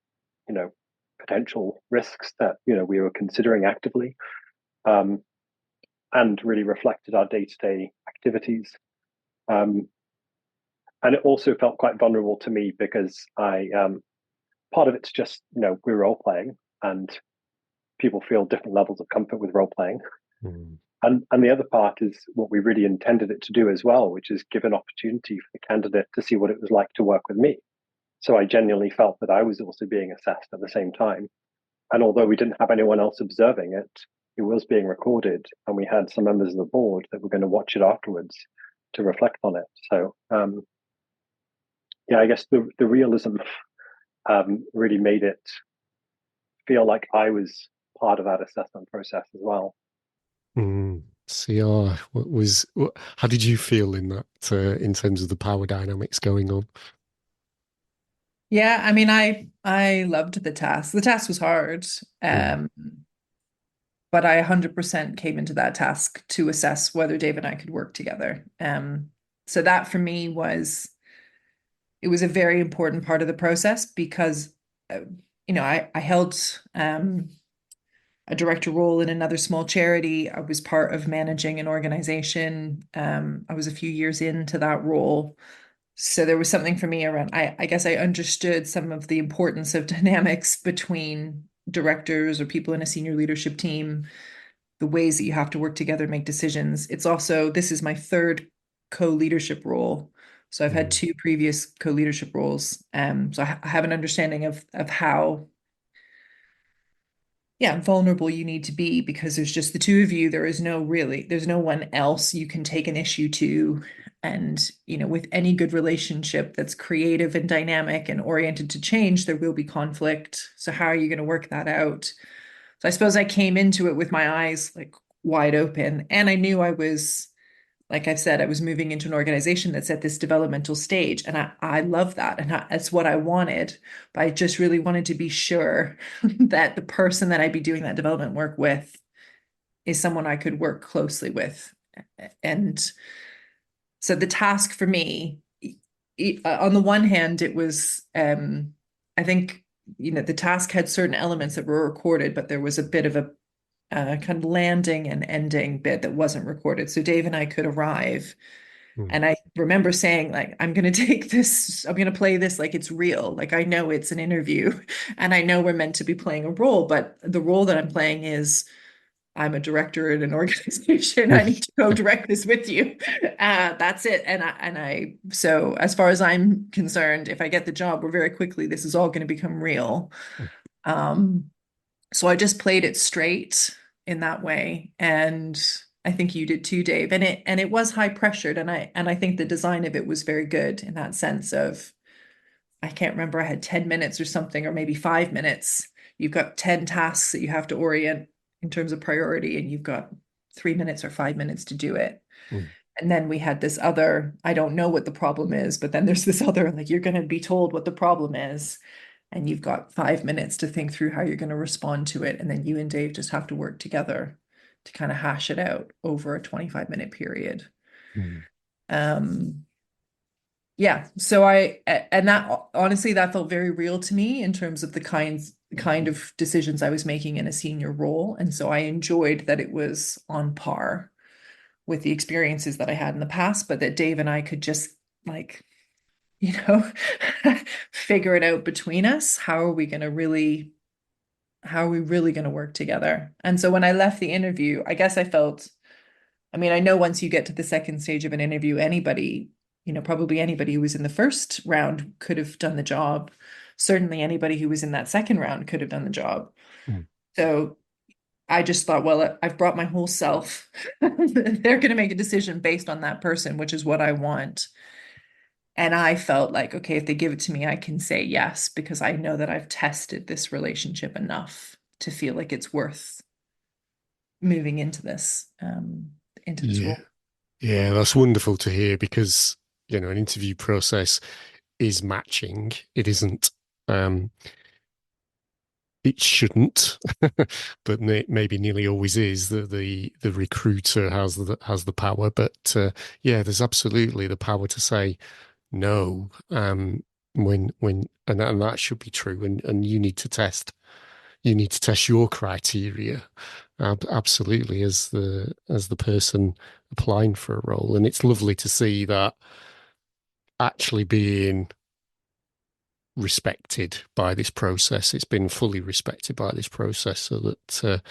potential risks that, we were considering actively, and really reflected our day-to-day activities. And it also felt quite vulnerable to me, because part of it's just, we're role playing, and people feel different levels of comfort with role playing. And the other part is what we really intended it to do as well, which is give an opportunity for the candidate to see what it was like to work with me. So I genuinely felt that I was also being assessed at the same time. And although we didn't have anyone else observing it, it was being recorded, and we had some members of the board that were going to watch it afterwards to reflect on it. So, I guess the realism really made it feel like I was part of that assessment process as well. CR, how did you feel in that, in terms of the power dynamics going on? Yeah, I mean, I loved the task. The task was hard, but I 100% came into that task to assess whether Dave and I could work together. So that for me was a very important part of the process, because, I held a director role in another small charity. I was part of managing an organization. I was a few years into that role. So there was something for me around, I guess I understood some of the importance of dynamics between directors or people in a senior leadership team, the ways that you have to work together, make decisions. It's also, this is my third co-leadership role. So I've had two previous co-leadership roles. So I have an understanding of how vulnerable you need to be, because there's just the two of you. There's no one else you can take an issue to. And, with any good relationship that's creative and dynamic and oriented to change, there will be conflict. So how are you going to work that out? So I suppose I came into it with my eyes like wide open, and I knew I was, like I've said, I was moving into an organization that's at this developmental stage, and I love that, and that's what I wanted. But I just really wanted to be sure that the person that I'd be doing that development work with is someone I could work closely with. And so the task for me, on the one hand, it was, I think, the task had certain elements that were recorded, but there was a bit of a kind of landing and ending bit that wasn't recorded. So Dave and I could arrive. And I remember saying, like, I'm going to play this like it's real. Like, I know it's an interview, and I know we're meant to be playing a role, but the role that I'm playing is, I'm a director in an organization. I need to go direct this with you. That's it. So as far as I'm concerned, if I get the job, we're very quickly, this is all going to become real. So I just played it straight in that way. And I think you did too, Dave. And it was high pressured. And I think the design of it was very good in that sense of, I can't remember, I had 10 minutes or something, or maybe 5 minutes. You've got 10 tasks that you have to orient in terms of priority, and you've got 3 minutes or 5 minutes to do it. And then we had this other, I don't know what the problem is, but then there's this other, like, you're going to be told what the problem is, and you've got 5 minutes to think through how you're going to respond to it. And then you and Dave just have to work together to kind of hash it out over a 25-minute period. So and that, honestly, that felt very real to me in terms of the kind of decisions I was making in a senior role. And so I enjoyed that it was on par with the experiences that I had in the past, but that Dave and I could just, like, figure it out between us. How are we really going to work together? And so when I left the interview, I guess I felt, I mean, I know once you get to the second stage of an interview, anybody, probably anybody who was in the first round could have done the job. Certainly anybody who was in that second round could have done the job. So I just thought, well, I've brought my whole self. They're going to make a decision based on that person, which is what I want. And I felt like, okay, if they give it to me, I can say yes, because I know that I've tested this relationship enough to feel like it's worth moving into this role. Yeah, that's wonderful to hear, because, an interview process is matching. It isn't, it shouldn't, but maybe nearly always is, that the recruiter has the power. But yeah, there's absolutely the power to say no, when and that should be true, and you need to test your criteria, absolutely, as the person applying for a role. And it's lovely to see that actually being respected by this process. It's been fully respected by this process, so that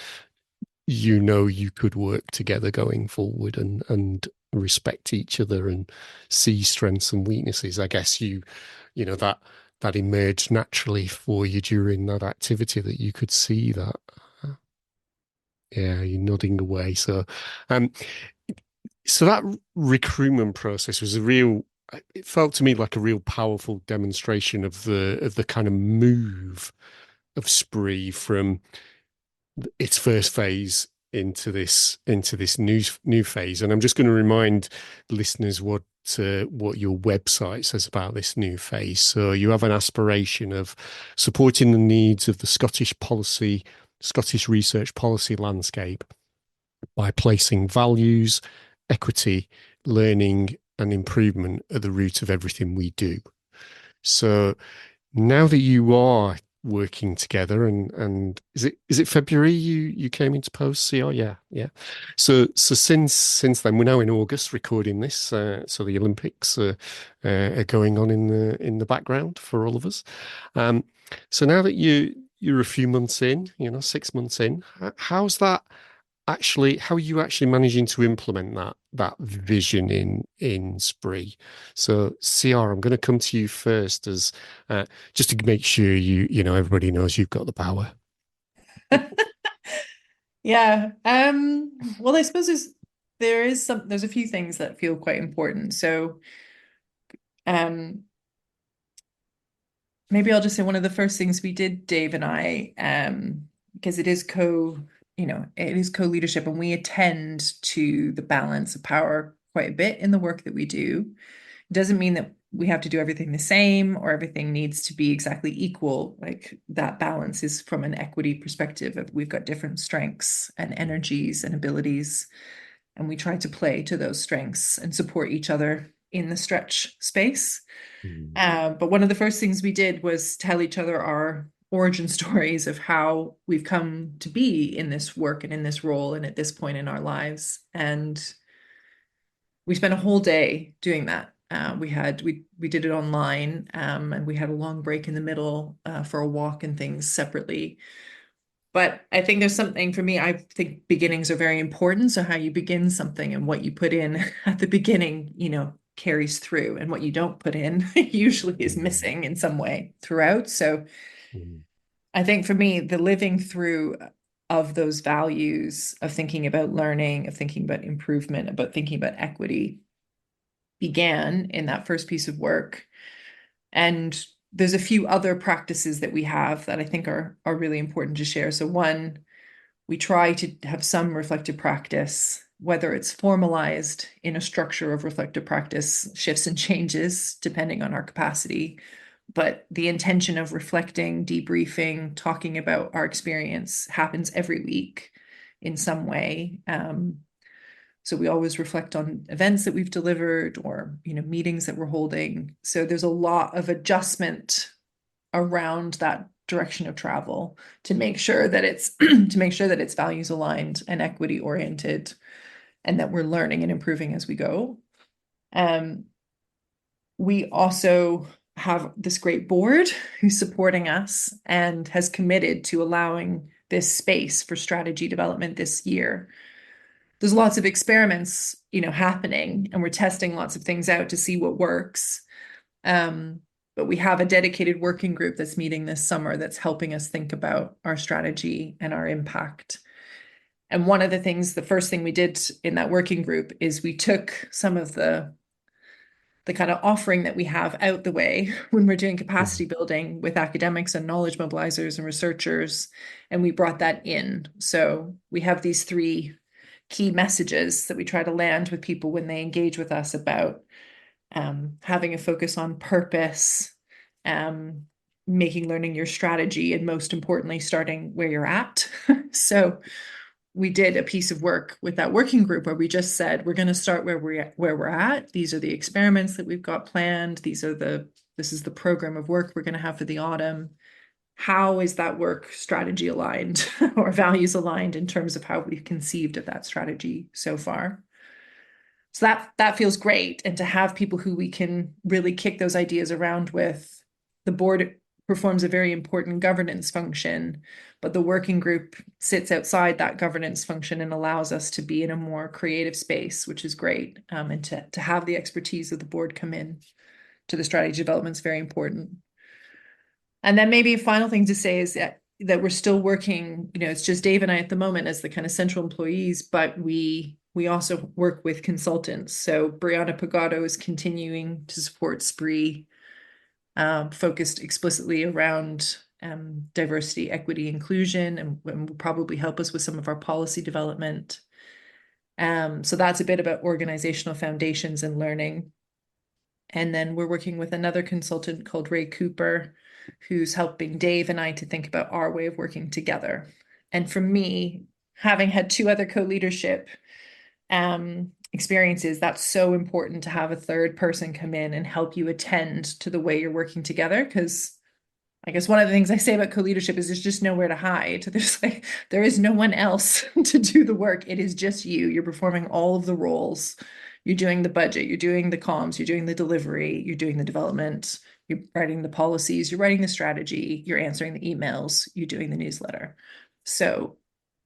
you could work together going forward, and respect each other and see strengths and weaknesses. I guess that emerged naturally for you during that activity, that you could see that. Yeah, you're nodding away. So that recruitment process was it felt to me like a real powerful demonstration of the kind of move of SPRE from its first phase into this new phase. And I'm just going to remind listeners what your website says about this new phase. So you have an aspiration of supporting the needs of the Scottish research policy landscape by placing values, equity, learning, and improvement at the root of everything we do. So now that you are working together, and is it February you came into post, CR? Yeah. So since then, we're now in August recording this. So the Olympics are going on in the background for all of us. So now that you're a few months in, 6 months in, how are you actually managing to implement that vision in SPRE? So CR, I'm going to come to you first, as just to make sure everybody knows you've got the power. Yeah. Well, I suppose there's a few things that feel quite important. So maybe I'll just say one of the first things we did, Dave and I, because it is co-leadership, and we attend to the balance of power quite a bit in the work that we do. It doesn't mean that we have to do everything the same or everything needs to be exactly equal. Like, that balance is from an equity perspective of we've got different strengths and energies and abilities, and we try to play to those strengths and support each other in the stretch space. But one of the first things we did was tell each other our origin stories of how we've come to be in this work and in this role and at this point in our lives. And we spent a whole day doing that. We did it online, and we had a long break in the middle for a walk and things separately. But I think there's something for me, I think beginnings are very important. So how you begin something and what you put in at the beginning, carries through, and what you don't put in usually is missing in some way throughout. So I think for me, the living through of those values of thinking about learning, of thinking about improvement, about thinking about equity began in that first piece of work. And there's a few other practices that we have that I think are really important to share. So one, we try to have some reflective practice, whether it's formalized in a structure of reflective practice, shifts and changes depending on our capacity. But the intention of reflecting, debriefing, talking about our experience happens every week in some way. So we always reflect on events that we've delivered or, meetings that we're holding. So there's a lot of adjustment around that direction of travel to make sure that it's values aligned and equity oriented, and that we're learning and improving as we go. We also have this great board who's supporting us and has committed to allowing this space for strategy development this year. There's lots of experiments, happening, and we're testing lots of things out to see what works. But we have a dedicated working group that's meeting this summer that's helping us think about our strategy and our impact. And one of the first thing we did in that working group is we took some of the kind of offering that we have out the way when we're doing capacity building with academics and knowledge mobilizers and researchers, and we brought that in. So we have these 3 key messages that we try to land with people when they engage with us about having a focus on purpose, making learning your strategy, and most importantly, starting where you're at. So we did a piece of work with that working group where we just said, we're going to start where we're at. These are the experiments that we've got planned. This is the program of work we're going to have for the autumn. How is that work strategy aligned or values aligned in terms of how we've conceived of that strategy so far? So that feels great. And to have people who we can really kick those ideas around with. The board performs a very important governance function, but the working group sits outside that governance function and allows us to be in a more creative space, which is great. And to have the expertise of the board come in to the strategy development is very important. And then maybe a final thing to say is that we're still working, it's just Dave and I at the moment as the kind of central employees, but we also work with consultants. So Brianna Pagotto is continuing to support SPRE, focused explicitly around diversity, equity, inclusion, and will probably help us with some of our policy development. So that's a bit about organizational foundations and learning. And then we're working with another consultant called Ray Cooper, who's helping Dave and I to think about our way of working together. And for me, having had 2 other co-leadership experiences, that's so important to have a third person come in and help you attend to the way you're working together. Because I guess one of the things I say about co-leadership is there's just nowhere to hide. There is no one else to do the work. It is just you. You're performing all of the roles. You're doing the budget, you're doing the comms, you're doing the delivery, you're doing the development, you're writing the policies, you're writing the strategy, you're answering the emails, you're doing the newsletter. So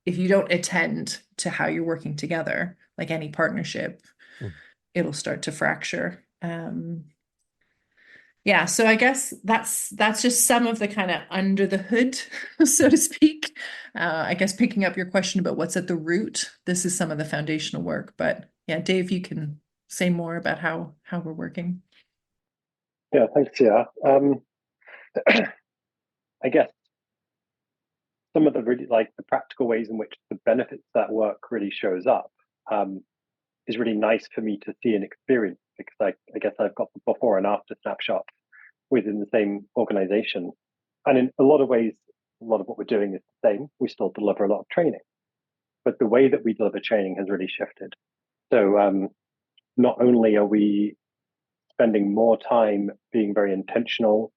if you don't attend to how you're working together, like any partnership, it'll start to fracture. Yeah, so I guess that's just some of the kind of under the hood, so to speak. I guess picking up your question about what's at the root, this is some of the foundational work. But yeah, Dave, you can say more about how we're working. Yeah, thanks, Sia. I guess some of the really the practical ways in which the benefits of that work really shows up is really nice for me to see and experience, because I guess I've got the before and after snapshot within the same organization. And in a lot of ways, a lot of what we're doing is the same. We still deliver a lot of training, but the way that we deliver training has really shifted. So not only are we spending more time being very intentional,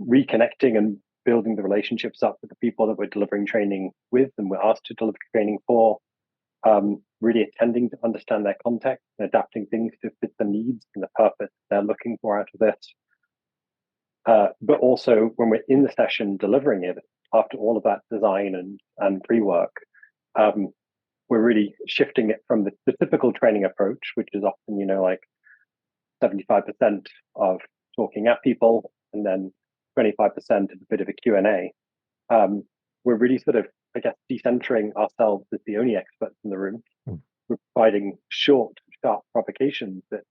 reconnecting and building the relationships up with the people that we're delivering training with and we're asked to deliver training for, really attending to understand their context and adapting things to fit the needs and the purpose they're looking for out of this. But also when we're in the session delivering it, after all of that design and pre-work, we're really shifting it from the typical training approach, which is often, 75% of talking at people and then 25% of a bit of a Q&A. We're really sort of, I guess, decentering ourselves as the only experts in the room. We're providing short, sharp provocations that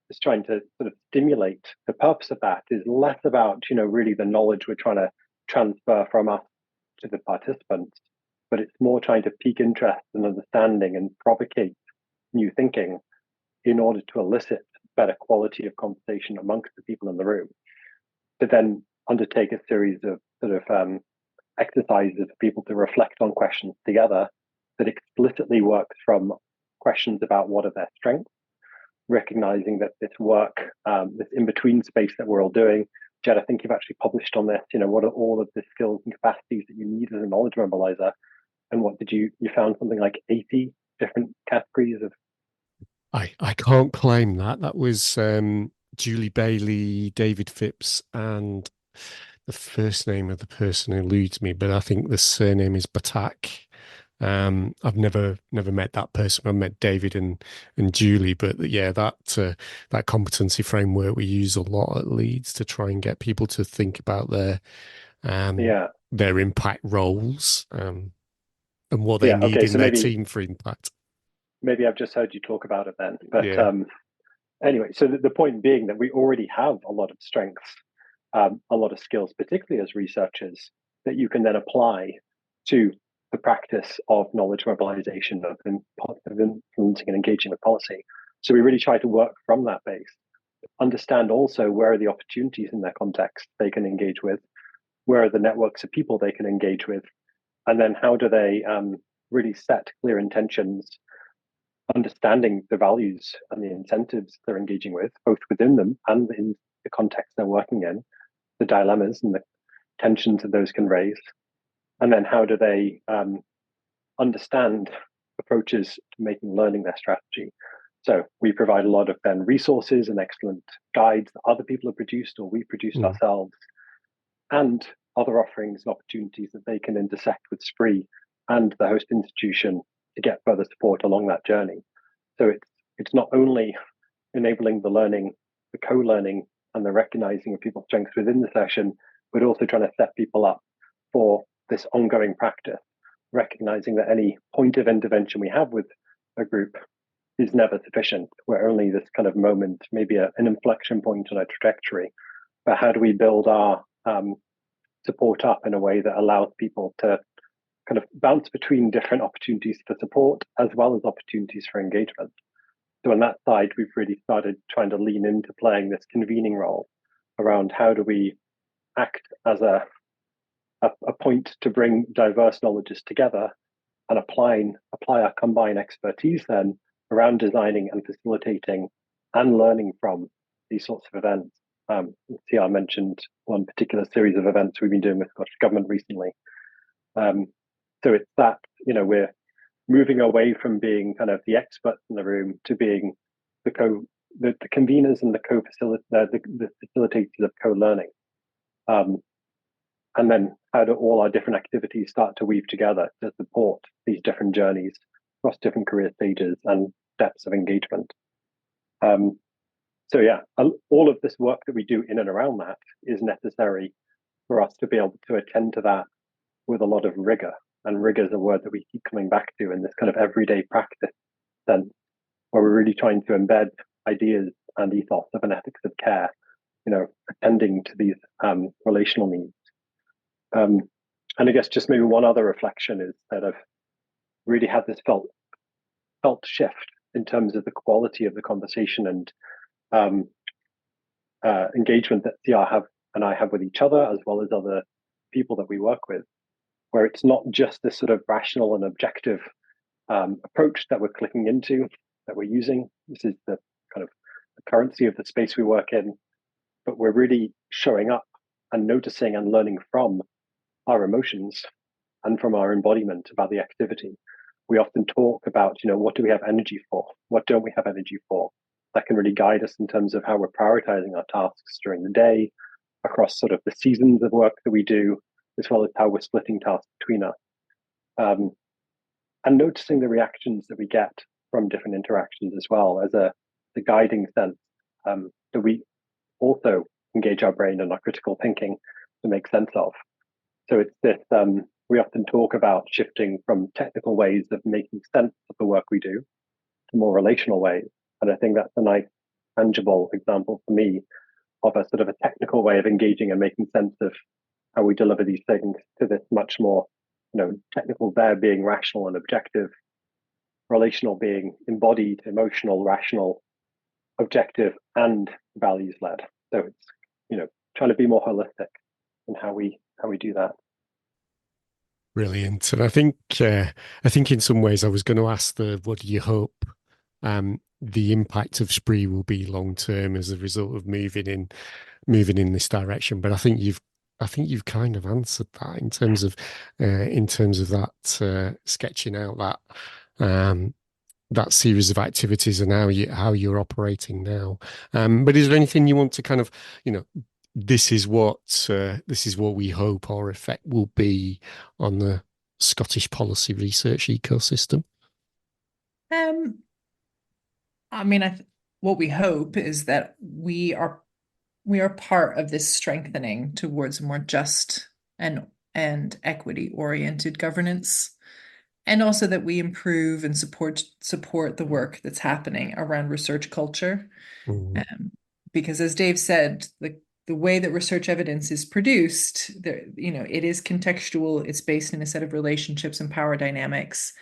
is trying to sort of stimulate. The purpose of that is less about, really the knowledge we're trying to transfer from us to the participants, but it's more trying to pique interest and understanding and provocate new thinking in order to elicit better quality of conversation amongst the people in the room, to then undertake a series of sort of exercises for people to reflect on questions together that explicitly works from questions about what are their strengths, recognizing that this work, this in-between space that we're all doing. Jed, I think you've actually published on this, what are all of the skills and capacities that you need as a knowledge mobilizer? And what did you found something like 80 different categories of? I can't claim that. That was Julie Bailey, David Phipps, and the first name of the person eludes me, but I think the surname is Batak. I've never met that person. I've met David and Julie, but yeah, that competency framework we use a lot at Leeds to try and get people to think about their impact roles and what they need in their team for impact. Maybe I've just heard you talk about it then, but anyway, so the point being that we already have a lot of strengths, a lot of skills, particularly as researchers, that you can then apply to the practice of knowledge mobilization, of influencing and engaging with policy. So we really try to work from that base. understand also where are the opportunities in their context they can engage with, where are the networks of people they can engage with, and then how do they really set clear intentions, understanding the values and the incentives they're engaging with, both within them and in the context they're working in, the dilemmas and the tensions that those can raise, and then how do they understand approaches to making learning their strategy. So we provide a lot of then resources and excellent guides that other people have produced or we produced ourselves, and other offerings and opportunities that they can intersect with SPRE and the host institution to get further support along that journey. So it's not only enabling the learning, the co-learning, and the recognizing of people's strengths within the session, but also trying to set people up for this ongoing practice, recognizing that any point of intervention we have with a group is never sufficient. We're only this kind of moment, maybe an inflection point on a trajectory. But how do we build our support up in a way that allows people to kind of bounce between different opportunities for support as well as opportunities for engagement? So on that side, we've really started trying to lean into playing this convening role around how do we act as a point to bring diverse knowledges together and apply our combined expertise then around designing and facilitating and learning from these sorts of events. I mentioned one particular series of events we've been doing with Scottish Government recently. So it's that, we're moving away from being kind of the experts in the room to being the conveners and the facilitators of co-learning. And then how do all our different activities start to weave together to support these different journeys across different career stages and depths of engagement? All of this work that we do in and around that is necessary for us to be able to attend to that with a lot of rigor. And rigor is a word that we keep coming back to in this kind of everyday practice sense, where we're really trying to embed ideas and ethos of an ethics of care, attending to these relational needs. And I guess just maybe one other reflection is that I've really had this felt shift in terms of the quality of the conversation and engagement that CR and I have with each other, as well as other people that we work with, where it's not just this sort of rational and objective approach that we're clicking into, that we're using. This is the kind of the currency of the space we work in, but we're really showing up and noticing and learning from our emotions and from our embodiment about the activity. We often talk about, what do we have energy for? What don't we have energy for? That can really guide us in terms of how we're prioritizing our tasks during the day, across sort of the seasons of work that we do, as well as how we're splitting tasks between us. And noticing the reactions that we get from different interactions as well as the guiding sense that we also engage our brain and our critical thinking to make sense of. So it's this, we often talk about shifting from technical ways of making sense of the work we do to more relational ways. And I think that's a nice, tangible example for me of a sort of a technical way of engaging and making sense of how we deliver these things to this much more, technical there being rational and objective, relational being embodied, emotional, rational, objective, and values led. So it's, trying to be more holistic in how we do that. Brilliant. And I think in some ways I was going to ask what do you hope the impact of SPRE will be long term as a result of moving in this direction. But I think you've kind of answered that in terms of that sketching out that series of activities and how you're operating now. But is there anything you want to kind of, this is what we hope our effect will be on the Scottish policy research ecosystem? What we hope is that we are part of this strengthening towards more just and equity-oriented governance, and also that we improve and support the work that's happening around research culture. Because as Dave said, the way that research evidence is produced, it is contextual, it's based in a set of relationships and power dynamics.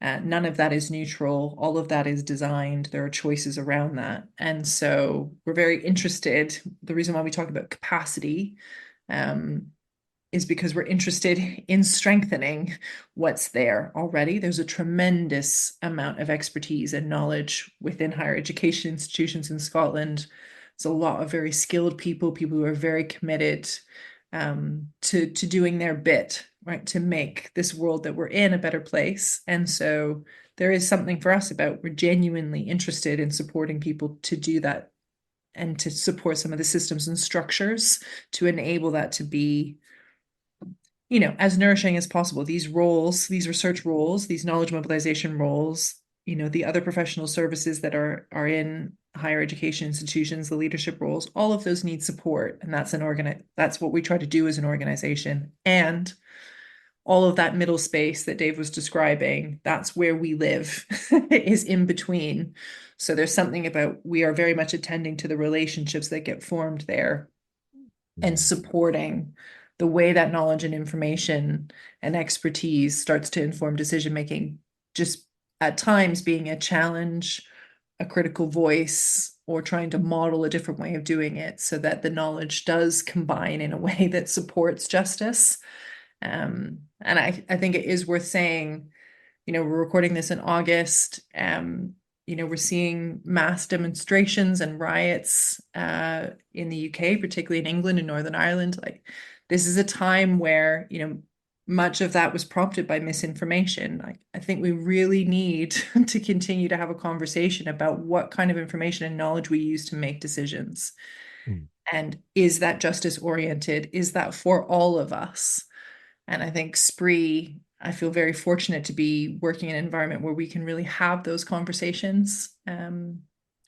None of that is neutral. All of that is designed. There are choices around that. And so we're very interested. The reason why we talk about capacity is because we're interested in strengthening what's there already. There's a tremendous amount of expertise and knowledge within higher education institutions in Scotland. There's a lot of very skilled people who are very committed to doing their bit, right, to make this world that we're in a better place. And so there is something for us about we're genuinely interested in supporting people to do that and to support some of the systems and structures to enable that to be, you know, as nourishing as possible. These roles, these research roles, these knowledge mobilization roles, you know, the other professional services that are in higher education institutions, the leadership roles, all of those need support. And that's what we try to do as an organization. And all of that middle space that Dave was describing, that's where we live, is in between. So there's something about, we are very much attending to the relationships that get formed there and supporting the way that knowledge and information and expertise starts to inform decision-making, just at times being a challenge, a critical voice, or trying to model a different way of doing it so that the knowledge does combine in a way that supports justice. And I think it is worth saying, you know, we're recording this in August. You know, we're seeing mass demonstrations and riots in the UK, particularly in England and Northern Ireland. Like, this is a time where, you know, much of that was prompted by misinformation. I think we really need to continue to have a conversation about what kind of information and knowledge we use to make decisions. And is that justice oriented? Is that for all of us? And I think SPRE, I feel very fortunate to be working in an environment where we can really have those conversations. And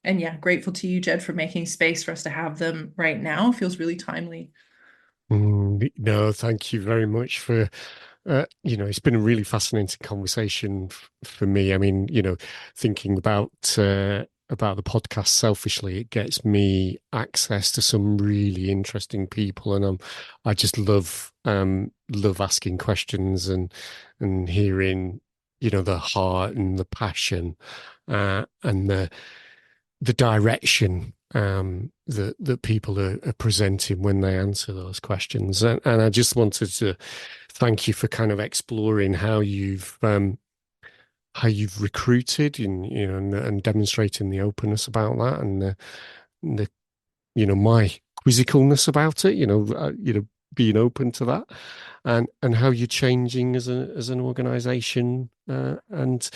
yeah, grateful to you, Ged, for making space for us to have them right now. It feels really timely. No, thank you very much for, you know, it's been a really fascinating conversation for me. I mean, you know, thinking about the podcast selfishly, it gets me access to some really interesting people, and I just love asking questions and hearing, you know, the heart and the passion and the direction that people are presenting when they answer those questions. And I just wanted to thank you for kind of exploring how you've recruited and, you know, and demonstrating the openness about that, and the you know, my quizzicalness about it, you know, being open to that, and how you're changing as an organization, and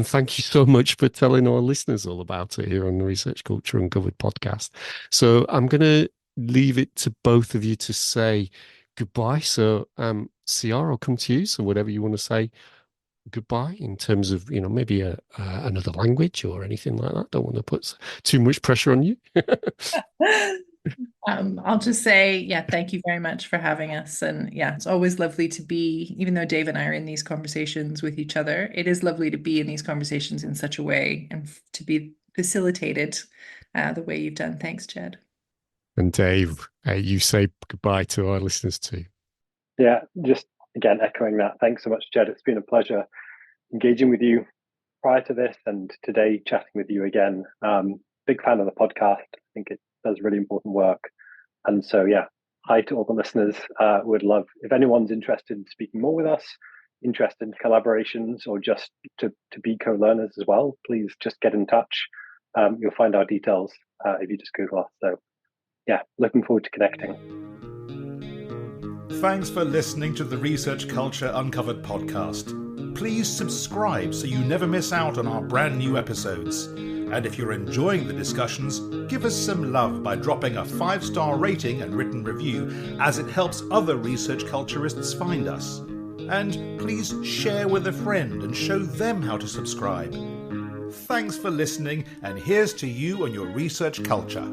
thank you so much for telling our listeners all about it here on the Research Culture Uncovered podcast. So I'm going to leave it to both of you to say goodbye. So CR, I'll come to you. So whatever you want to say goodbye in terms of, you know, maybe another language or anything like that. Don't want to put too much pressure on you. I'll just say, yeah, thank you very much for having us. And yeah, it's always lovely to be, even though Dave and I are in these conversations with each other, it is lovely to be in these conversations in such a way and to be facilitated the way you've done. Thanks, Ged. And Dave, you say goodbye to our listeners too. Yeah, just again, echoing that. Thanks so much, Ged. It's been a pleasure engaging with you prior to this and today chatting with you again. Big fan of the podcast. I think it does really important work. And so, yeah, hi to all the listeners. Would love, if anyone's interested in speaking more with us, interested in collaborations, or just to be co-learners as well, please just get in touch. You'll find our details if you just Google us. So, yeah, looking forward to connecting. Thanks for listening to the Research Culture Uncovered podcast. Please subscribe so you never miss out on our brand new episodes. And if you're enjoying the discussions, give us some love by dropping a 5-star rating and written review, as it helps other research culturists find us. And please share with a friend and show them how to subscribe. Thanks for listening, and here's to you and your research culture.